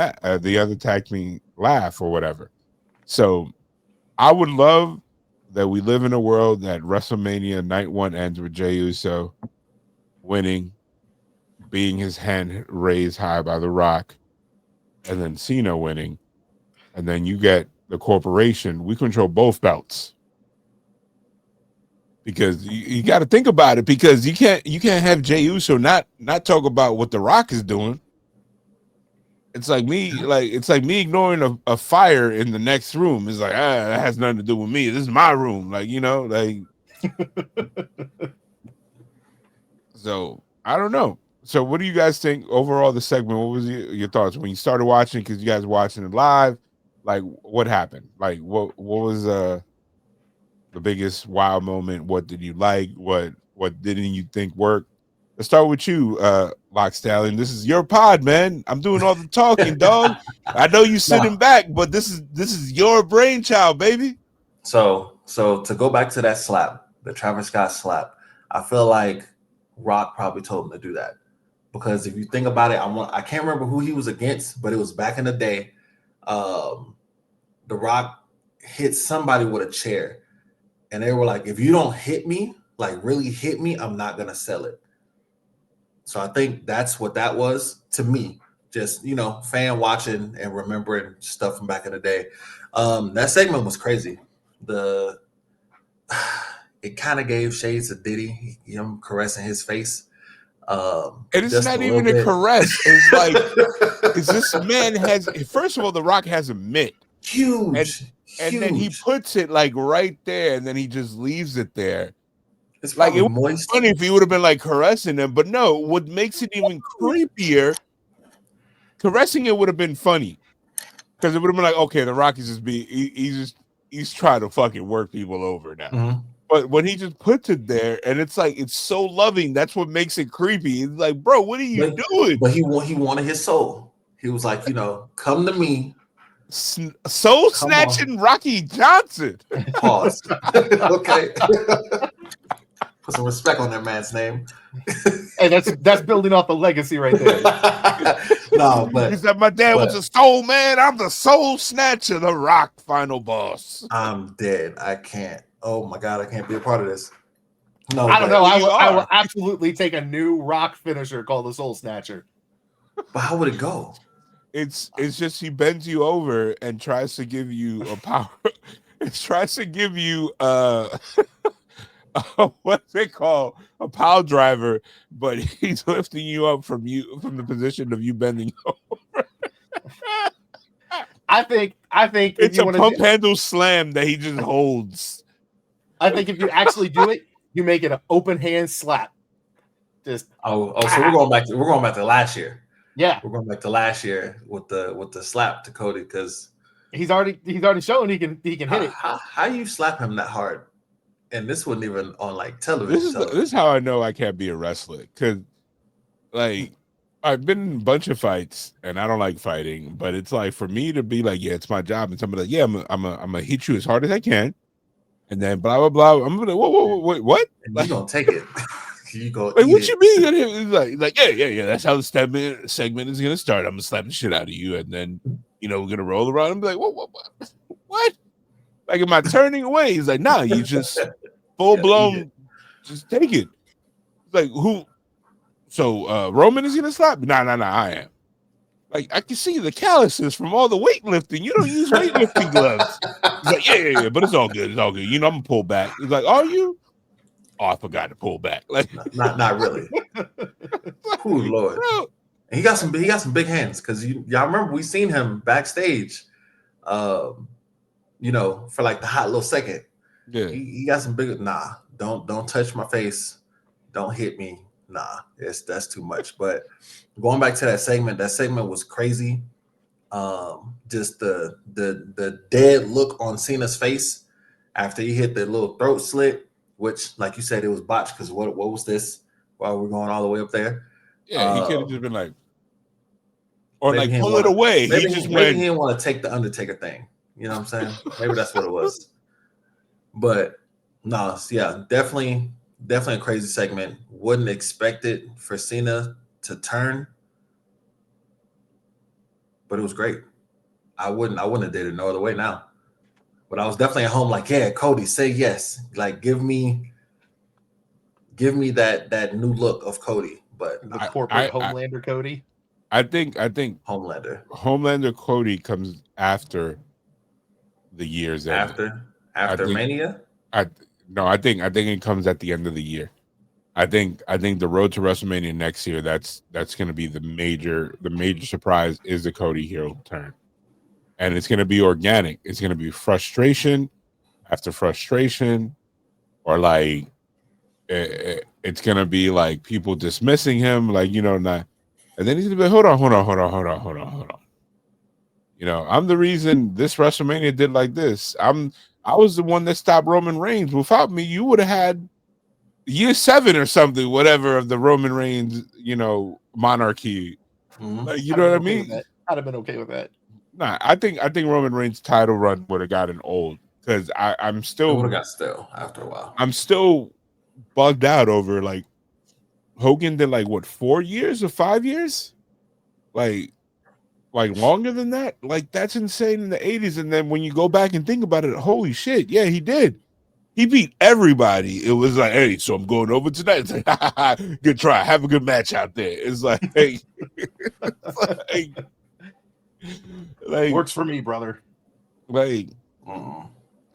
laugh or whatever. So I would love that we live in a world that WrestleMania night one ends with Jey Uso winning, being his hand raised high by The Rock, and then Cena winning, and then you get the corporation. We control both belts. Because you got to think about it, because you can't have Jey Uso not talk about what The Rock is doing. It's like me ignoring a fire in the next room. It's like, that has nothing to do with me. This is my room. Like, you know, like so I don't know. So what do you guys think overall the segment? What was your thoughts when you started watching? Because you guys were watching it live. Like, what happened? Like, what was the biggest wow moment? What did you like? What didn't you think worked? Let's start with you, Lock Stallion. This is your pod, man. I'm doing all the talking, dog. I know you sitting back, but this is your brainchild, baby. So to go back to that slap, the Travis Scott slap, I feel like Rock probably told him to do that. Because if you think about it, I can't remember who he was against, but it was back in the day. The Rock hit somebody with a chair. And they were like, if you don't hit me, like really hit me, I'm not going to sell it. So I think that's what that was to me. Just, you know, fan watching and remembering stuff from back in the day. That segment was crazy. It kind of gave shades of Diddy, him caressing his face. And it's not even a caress. It's like, because this man has, first of all, The Rock has a mitt. Huge. And then he puts it like right there, and then he just leaves it there. It's like it would moist. be funny if he would have been like caressing him, but no. What makes it even creepier? Caressing it would have been funny because it would have been like, okay, The Rock is just he's trying to fucking work people over now. Mm-hmm. But when he just puts it there, and it's like it's so loving, that's what makes it creepy. It's like, bro, what are you doing? But he wanted his soul. He was like, you know, come to me. Soul snatching Rocky Johnson. Pause. Okay. Put some respect on that man's name. Hey, that's building off the legacy right there. No, but he said my dad was a soul man. I'm the soul snatcher, The Rock, final boss. I'm dead. I can't. Oh my god, I can't be a part of this. No, I don't know. I will absolutely take a new Rock finisher called the Soul Snatcher. But how would it go? It's just he bends you over and tries to give you a power. It tries to give you what's it called? A pile driver, but he's lifting you up from the position of you bending over. I think it's a pump handle slam that he just holds. I think if you actually do it, you make it an open hand slap. Just so we're going back to last year. Yeah, we're going back to last year with the slap to Cody because he's already shown he can hit it. How you slap him that hard? And this wasn't even on like television. This is how I know I can't be a wrestler, because like I've been in a bunch of fights and I don't like fighting, but it's like for me to be like, yeah, it's my job, and somebody like, yeah, I'm gonna hit you as hard as I can, and then blah blah blah. I'm gonna whoa, what? And you gonna take it? You go. Like, what you mean? It's like yeah. That's how the segment is gonna start. I'm gonna slap the shit out of you, and then we're gonna roll around and be like, what? Like, am I turning away? He's like, nah, you just full blown, just take it. Like who? So Roman is gonna slap? Nah, I am. Like I can see the calluses from all the weightlifting. You don't use weightlifting gloves. He's like, yeah, but it's all good. It's all good. You know, I'm gonna pull back. He's like, are you? Oh, I forgot to pull back. Like, not really. Oh Lord. bro. And he got some big hands because y'all remember we seen him backstage, for like the hot little second. Yeah, He got some big. Nah, don't touch my face. Don't hit me. Nah, that's too much. But going back to that segment was crazy. Just the dead look on Cena's face after he hit the little throat slit, which, like you said, it was botched because what was this? While we're going all the way up there, yeah. He could have just been like, or maybe like he didn't pull it wanna, away. He maybe just maybe he went. didn't want to take the Undertaker thing. You know what I'm saying? Maybe that's what it was. But no, yeah, definitely a crazy segment. Wouldn't expect it for Cena to turn, but it was great. I wouldn't have did it no other way now. But I was definitely at home like, yeah, Cody, say yes. Like give me that new look of Cody. But The nah, corporate Homelander Cody. I think Homelander. Homelander Cody comes after the year's end. I After think Mania. I think it comes at the end of the year. I think the road to WrestleMania next year. That's going to be the major surprise is the Cody heel turn, and it's going to be organic. It's going to be frustration after frustration, or like it's going to be like people dismissing him, like not, and then he's going to be hold on. I'm the reason this WrestleMania did like this. I was the one that stopped Roman Reigns. Without me, you would have had year 7 or something, whatever of the Roman Reigns, monarchy. Mm-hmm. Like, you know what I mean? I'd have been okay with that. Nah, I think Roman Reigns' title run would have gotten old because I'm It still would have got stale after a while. I'm still bugged out over like Hogan did like what 4 years or 5 years, like longer than that. Like that's insane in the 80s. And then when you go back and think about it, holy shit, yeah, he did. He beat everybody. It was like, hey, so I'm going over tonight. It's like, ha, ha, ha, good try. Have a good match out there. It's like, hey, like Works for me, brother. Like, Mm-mm.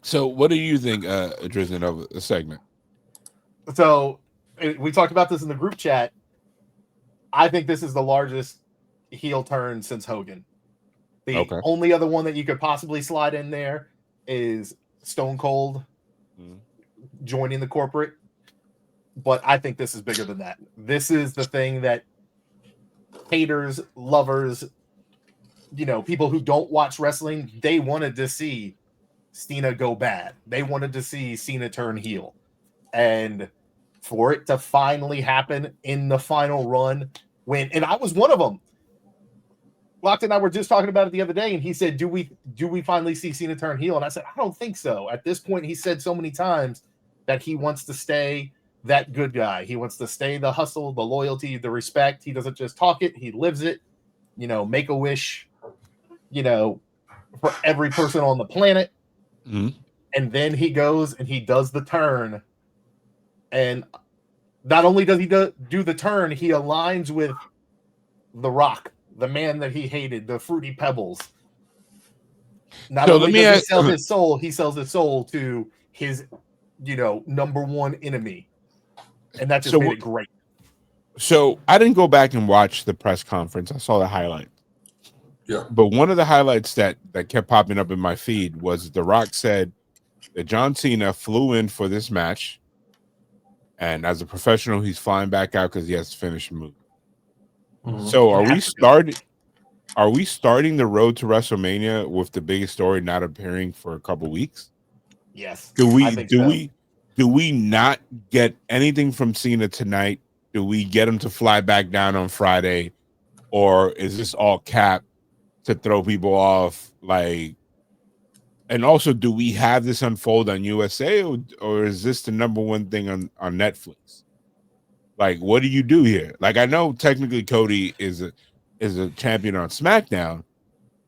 so what do you think, Drizzen, of the segment? So we talked about this in the group chat. I think this is the largest heel turn since Hogan. The only other one that you could possibly slide in there is Stone Cold joining the corporate. But I think this is bigger than that. This is the thing that haters, lovers, people who don't watch wrestling, they wanted to see Cena go bad. They wanted to see Cena turn heel. And for it to finally happen in the final run, and I was one of them. Locked and I were just talking about it the other day, and he said, do we finally see Cena turn heel? And I said, I don't think so. At this point, he said so many times that he wants to stay that good guy. He wants to stay the hustle, the loyalty, the respect. He doesn't just talk it, he lives it. Make a wish, for every person on the planet. Mm-hmm. And then he goes and he does the turn. And not only does he do the turn, he aligns with The Rock, the man that he hated, the Fruity Pebbles. Not only does he sell his soul, he sells his soul to his, number one enemy. And that just made it great. So I didn't go back and watch the press conference. I saw the highlight. Yeah. But one of the highlights that kept popping up in my feed was The Rock said that John Cena flew in for this match. And as a professional, he's flying back out because he has to finish the movie. Mm-hmm. So are we starting the road to WrestleMania with the biggest story not appearing for a couple weeks? Yes. Do we not get anything from Cena tonight? Do we get him to fly back down on Friday? Or is this all cap to throw people off? Like, and also, do we have this unfold on USA or is this the number one thing on Netflix? Like, what do you do here? Like, I know technically Cody is a champion on SmackDown,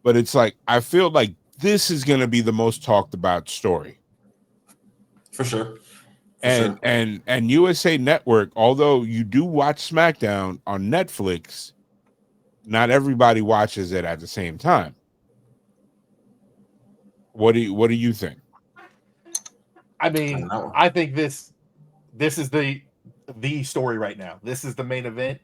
but it's like I feel like this is going to be the most talked about story. For sure. And sure. and USA Network, although you do watch SmackDown on Netflix, not everybody watches it at the same time. What do you think? I mean, I know. I think this is the story right now. This is the main event.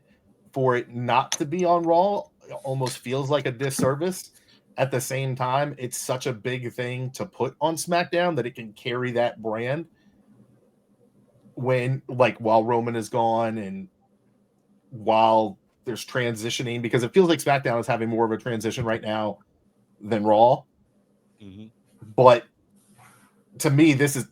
For it not to be on Raw almost feels like a disservice. At the same time, it's such a big thing to put on SmackDown that it can carry that brand when, like, while Roman is gone and while there's transitioning, because it feels like SmackDown is having more of a transition right now than Raw. Mm-hmm. But to me, this is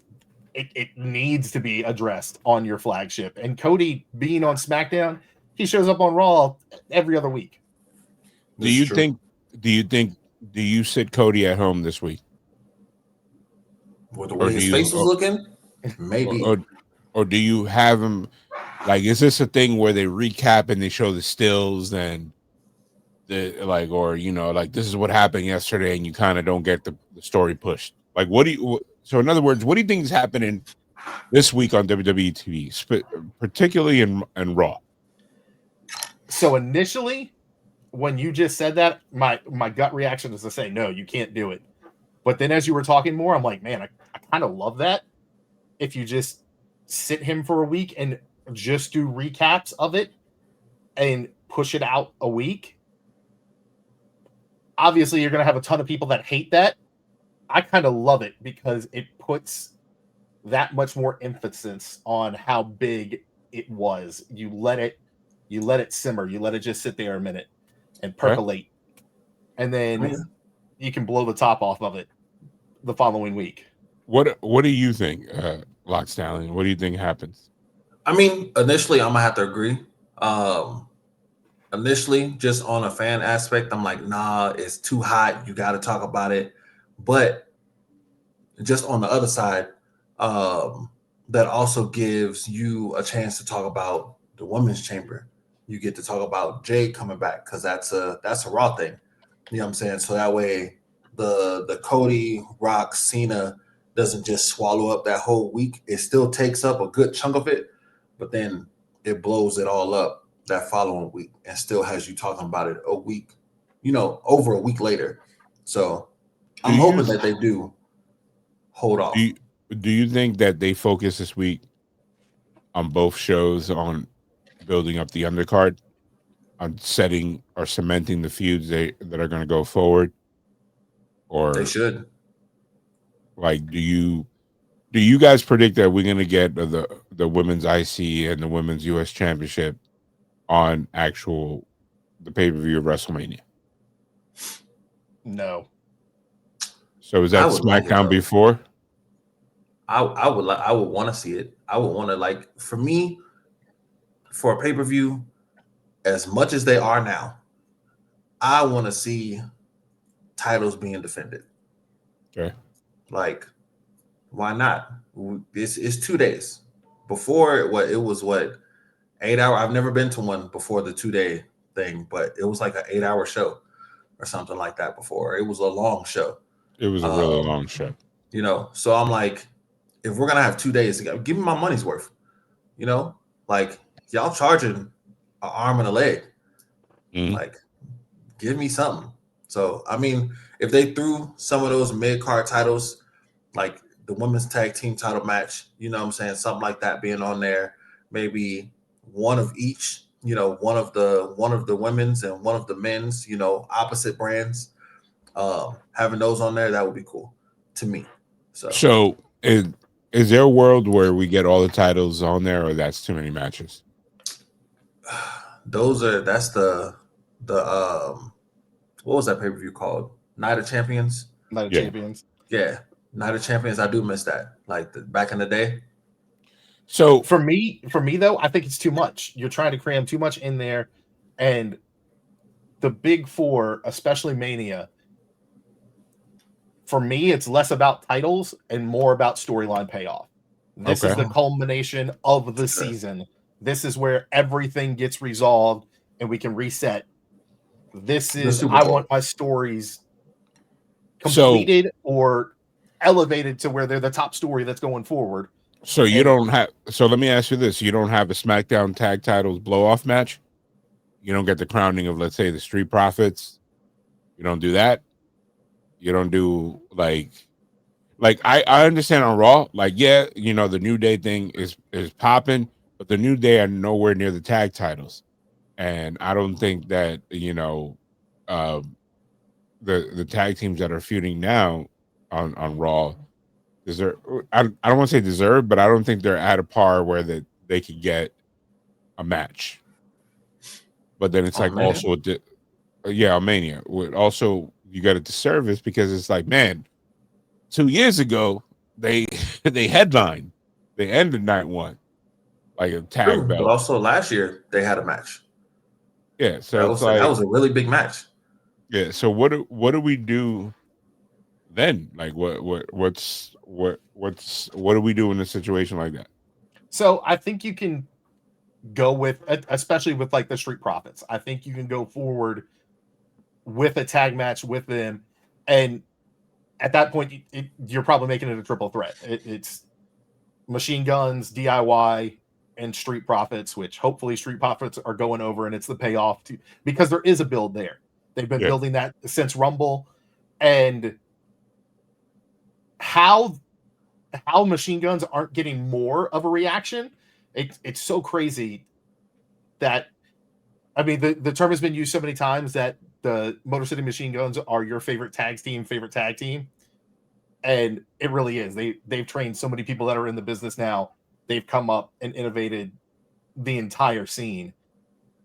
it needs to be addressed on your flagship. And Cody being on SmackDown, he shows up on Raw every other week. Do you think? Do you sit Cody at home this week, With the or way do his you, face was looking, maybe. or do you have him? Like, is this a thing where they recap and they show the stills and the like, or like this is what happened yesterday, and you kind of don't get the story pushed? Like, what do you? So, in other words, what do you think is happening this week on WWE TV, particularly in Raw? So initially, when you just said that, my gut reaction is to say no, you can't do it. But then as you were talking more, I'm like, man, I kind of love that. If you just sit him for a week and just do recaps of it and push it out a week. Obviously, you're going to have a ton of people that hate that. I kind of love it because it puts that much more emphasis on how big it was. You let it simmer. You let it just sit there a minute and percolate. And then you can blow the top off of it the following week. What do you think, Lock Stallion? What do you think happens? I mean, initially, I'm gonna have to agree. Initially, just on a fan aspect, I'm like, nah, it's too hot. You got to talk about it. But just on the other side, that also gives you a chance to talk about the women's chamber. You get to talk about Jade coming back because that's a Raw thing. You know what I'm saying? So that way, the Cody, Rock, Cena doesn't just swallow up that whole week. It still takes up a good chunk of it, but then it blows it all up that following week and still has you talking about it a week, over a week later. So I'm hoping that they do hold off. Do you think that they focus this week on both shows on building up the undercard, on setting or cementing the feuds that are going to go forward? Or they should. Like, do you guys predict that we're going to get the women's IC and the women's US Championship on the pay-per-view of WrestleMania? No. So is that SmackDown before? I would want to see it. I would want to, like, for me, for a pay-per-view, as much as they are now, I want to see titles being defended. Okay. Like, why not? It's 2 days. Before it was 8 hour. I've never been to one before the 2-day thing, but it was like an 8-hour show or something like that before. It was a long show. It was a really long show. So I'm like, if we're gonna have 2 days, give me my money's worth. Like, y'all charging an arm and a leg. Mm-hmm. Like, give me something. So I mean, if they threw some of those mid-card titles, like the women's tag team title match, what I'm saying, something like that being on there, maybe one of each, one of the women's and one of the men's, opposite brands, having those on there, that would be cool to me. So is there a world where we get all the titles on there, or that's too many matches? That's the what was that pay-per-view called? Night of Champions? Night of Champions. Yeah. Night of Champions. I do miss that. Like back in the day. So for me though, I think it's too much. You're trying to cram too much in there, and the big four, especially Mania, for me, it's less about titles and more about storyline payoff. This is the culmination of the season. This is where everything gets resolved and we can reset. This is, I want my stories completed or elevated to where they're the top story that's going forward. So you And don't have. So let me ask you this: you don't have a SmackDown Tag Titles blow off match. You don't get the crowning of, let's say, the Street Profits. You don't do that. You don't do like I understand on Raw. Like, yeah, the New Day thing is popping, but the New Day are nowhere near the tag titles, and I don't think that uh, the tag teams that are feuding now on Raw deserve. I don't want to say deserve, but I don't think they're at a par where that they could get a match. But then it's On like Mania? also yeah, Mania. Also, you got a disservice because it's like, man, 2 years ago they they headlined, they ended night one like a tag True, but belt. also last year they had a match. Yeah, so That it's was that like, was a really big match. yeah. So what do we do then? Like what do we do in a situation like that? so I think you can go with, especially with like the Street Profits. I think you can go forward with a tag match with them, and at that point, you're probably making it a triple threat. It's Machine Guns, DIY, and Street Profits, which hopefully Street Profits are going over, and it's the payoff to, because there is a build there. They've been Yeah, building that since Rumble, and how Machine Guns aren't getting more of a reaction. It's so crazy that, I mean, the term has been used so many times that the Motor City Machine Guns are your favorite tag team, and it really is. They've trained so many people that are in the business now. They've come up and innovated the entire scene.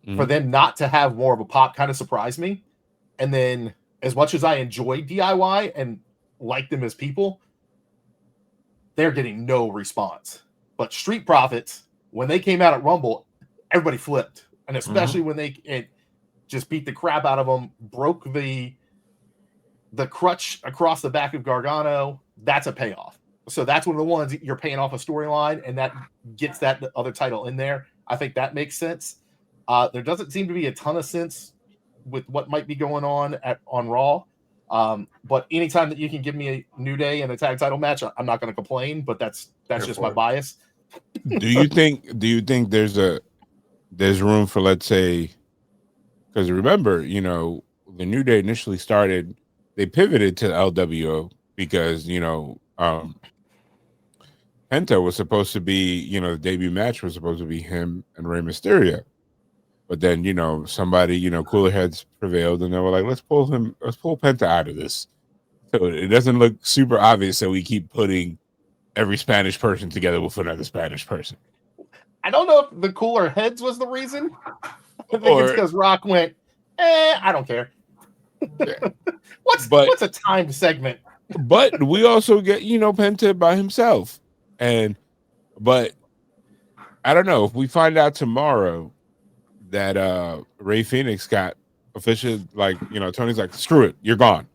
For hmm, them not to have more of a pop kind of surprised me. And then, as much as I enjoy DIY and like them as people, they're getting no response. But Street Profits, when they came out at Rumble, everybody flipped, and especially Hmm. when it just beat the crap out of them, broke the crutch across the back of Gargano. That's a payoff. So that's one of the ones you're paying off a storyline, and that gets that other title in there. I think that makes sense. There doesn't seem to be a ton of sense with what might be going on Raw. But anytime that you can give me a New Day and a tag title match, I'm not going to complain. But that's Here just my for it. bias. do you think there's room for, let's say, because remember, the New Day initially started, they pivoted to LWO because Penta was supposed to be, the debut match was supposed to be him and Rey Mysterio. But then, somebody, cooler heads prevailed, and they were like, let's pull Penta out of this. So it doesn't look super obvious that we keep putting every Spanish person together with another Spanish person. I don't know if the cooler heads was the reason. I think it's Or, because Rock went, I don't care. yeah. But What's a timed segment? we also get, Penta by himself. But I don't know if we find out tomorrow that Ray Phoenix got officially, like, Tony's like, screw it, you're gone.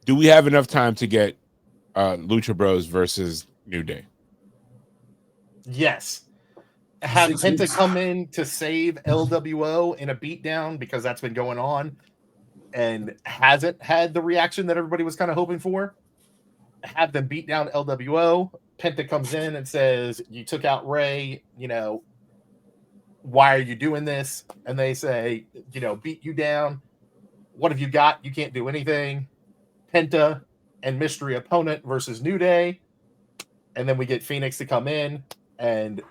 Do we have enough time to get Lucha Bros versus New Day? Yes. Have 6 weeks. Penta come in to save LWO in a beatdown, because that's been going on and hasn't had the reaction that everybody was kind of hoping for. Have them beat down LWO. Penta comes in and says, "You took out Ray, why are you doing this?" And they say, "Beat you down. What have you got? You can't do anything." Penta and mystery opponent versus New Day. And then we get Phoenix to come in, and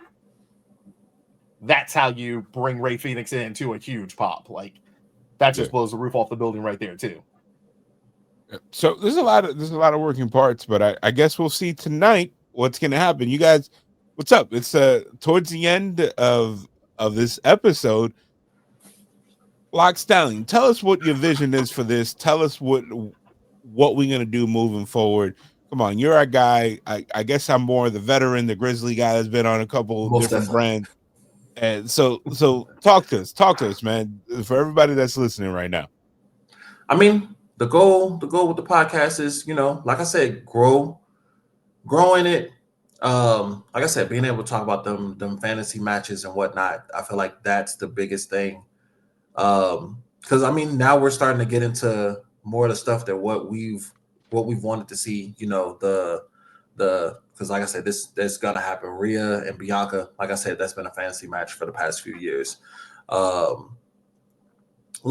that's how you bring Ray Phoenix into a huge pop. Like, that Yeah. just blows the roof off the building right there too. So there's a lot of working parts, but I guess we'll see tonight what's gonna happen. You guys, what's up? It's towards the end of this episode. Lock Styling, tell us what your vision is for this. Tell us what we're gonna do moving forward. Come on, you're our guy. I guess I'm more the veteran, the grizzly guy that's been on a couple Most different definitely. brands. And so talk to us, man. For everybody that's listening right now. I mean, the goal with the podcast is, like I said, growing it. Like I said, being able to talk about them fantasy matches and whatnot. I feel like that's the biggest thing. Because I mean, now we're starting to get into more of the stuff that what we've wanted to see. The because like I said, this gonna happen. Rhea and Bianca, like I said, that's been a fantasy match for the past few years. Little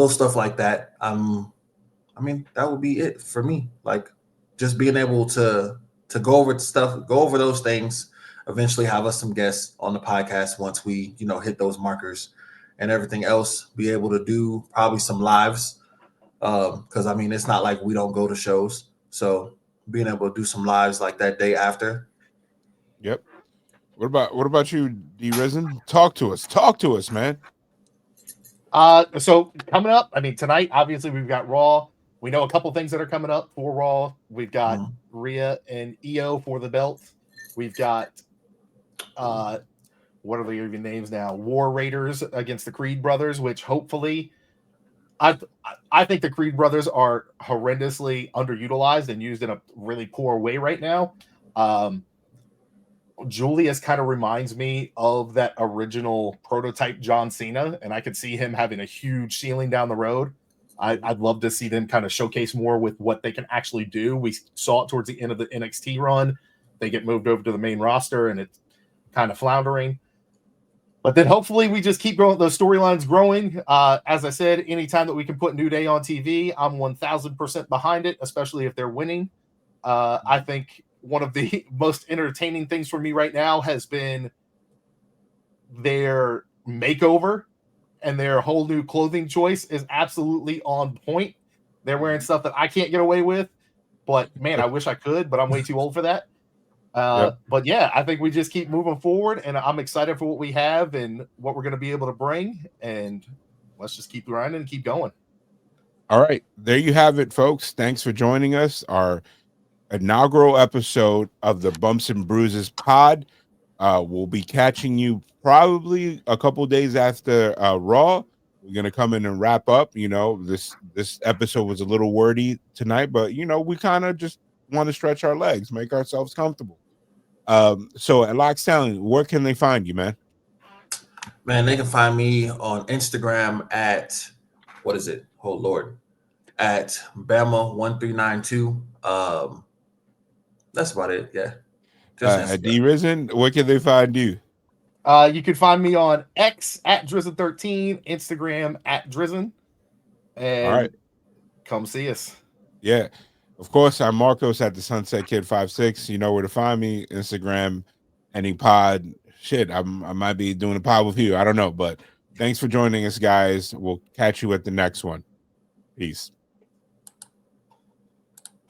stuff like that. I mean, that would be it for me. Like just being able to go over stuff, go over those things. Eventually, have us some guests on the podcast once we hit those markers, and everything else. Be able to do probably some lives, because I mean it's not like we don't go to shows. So being able to do some lives like that day after. Yep. What about you, D Risen? Talk to us, man. So coming up, I mean, tonight, obviously, we've got Raw. We know a couple things that are coming up for Raw. We've got Rhea and Io for the belt. We've got what are the even names now? War Raiders against the Creed brothers, which hopefully I think the Creed brothers are horrendously underutilized and used in a really poor way right now. Julius kind of reminds me of that original prototype John Cena, and I could see him having a huge ceiling down the road. I'd love to see them kind of showcase more with what they can actually do. We saw it towards the end of the NXT run. They get moved over to the main roster, and it's kind of floundering. But then hopefully we just keep growing, those storylines growing. As I said, anytime that we can put New Day on TV, I'm 1,000% behind it, especially if they're winning. I think one of the most entertaining things for me right now has been their makeover, and their whole new clothing choice is absolutely on point. They're wearing stuff that I can't get away with, but man, I wish I could, but I'm way too old for that. But yeah, I think we just keep moving forward, and I'm excited for what we have and what we're going to be able to bring. And let's just keep grinding and keep going. All right, there you have it, folks. Thanks for joining us. Our inaugural episode of the Bumps and Bruises pod. We'll be catching you probably a couple days after Raw. We're gonna come in and wrap up. This episode was a little wordy tonight, but we kind of just want to stretch our legs, make ourselves comfortable. So at Lockstown, where can they find you, man? Man, they can find me on Instagram at what is it? Oh Lord, at Bama1392. That's about it. Yeah, just At Instagram. D Risen, where can they find you? You can find me on X at Drizzen13, Instagram at Drizzen, and All right, come see us. yeah. Of course, I'm Marcos at the Sunset Kid 56. You know where to find me. Instagram, any pod. Shit, I might be doing a pod with you. I don't know, but thanks for joining us, guys. We'll catch you at the next one. Peace.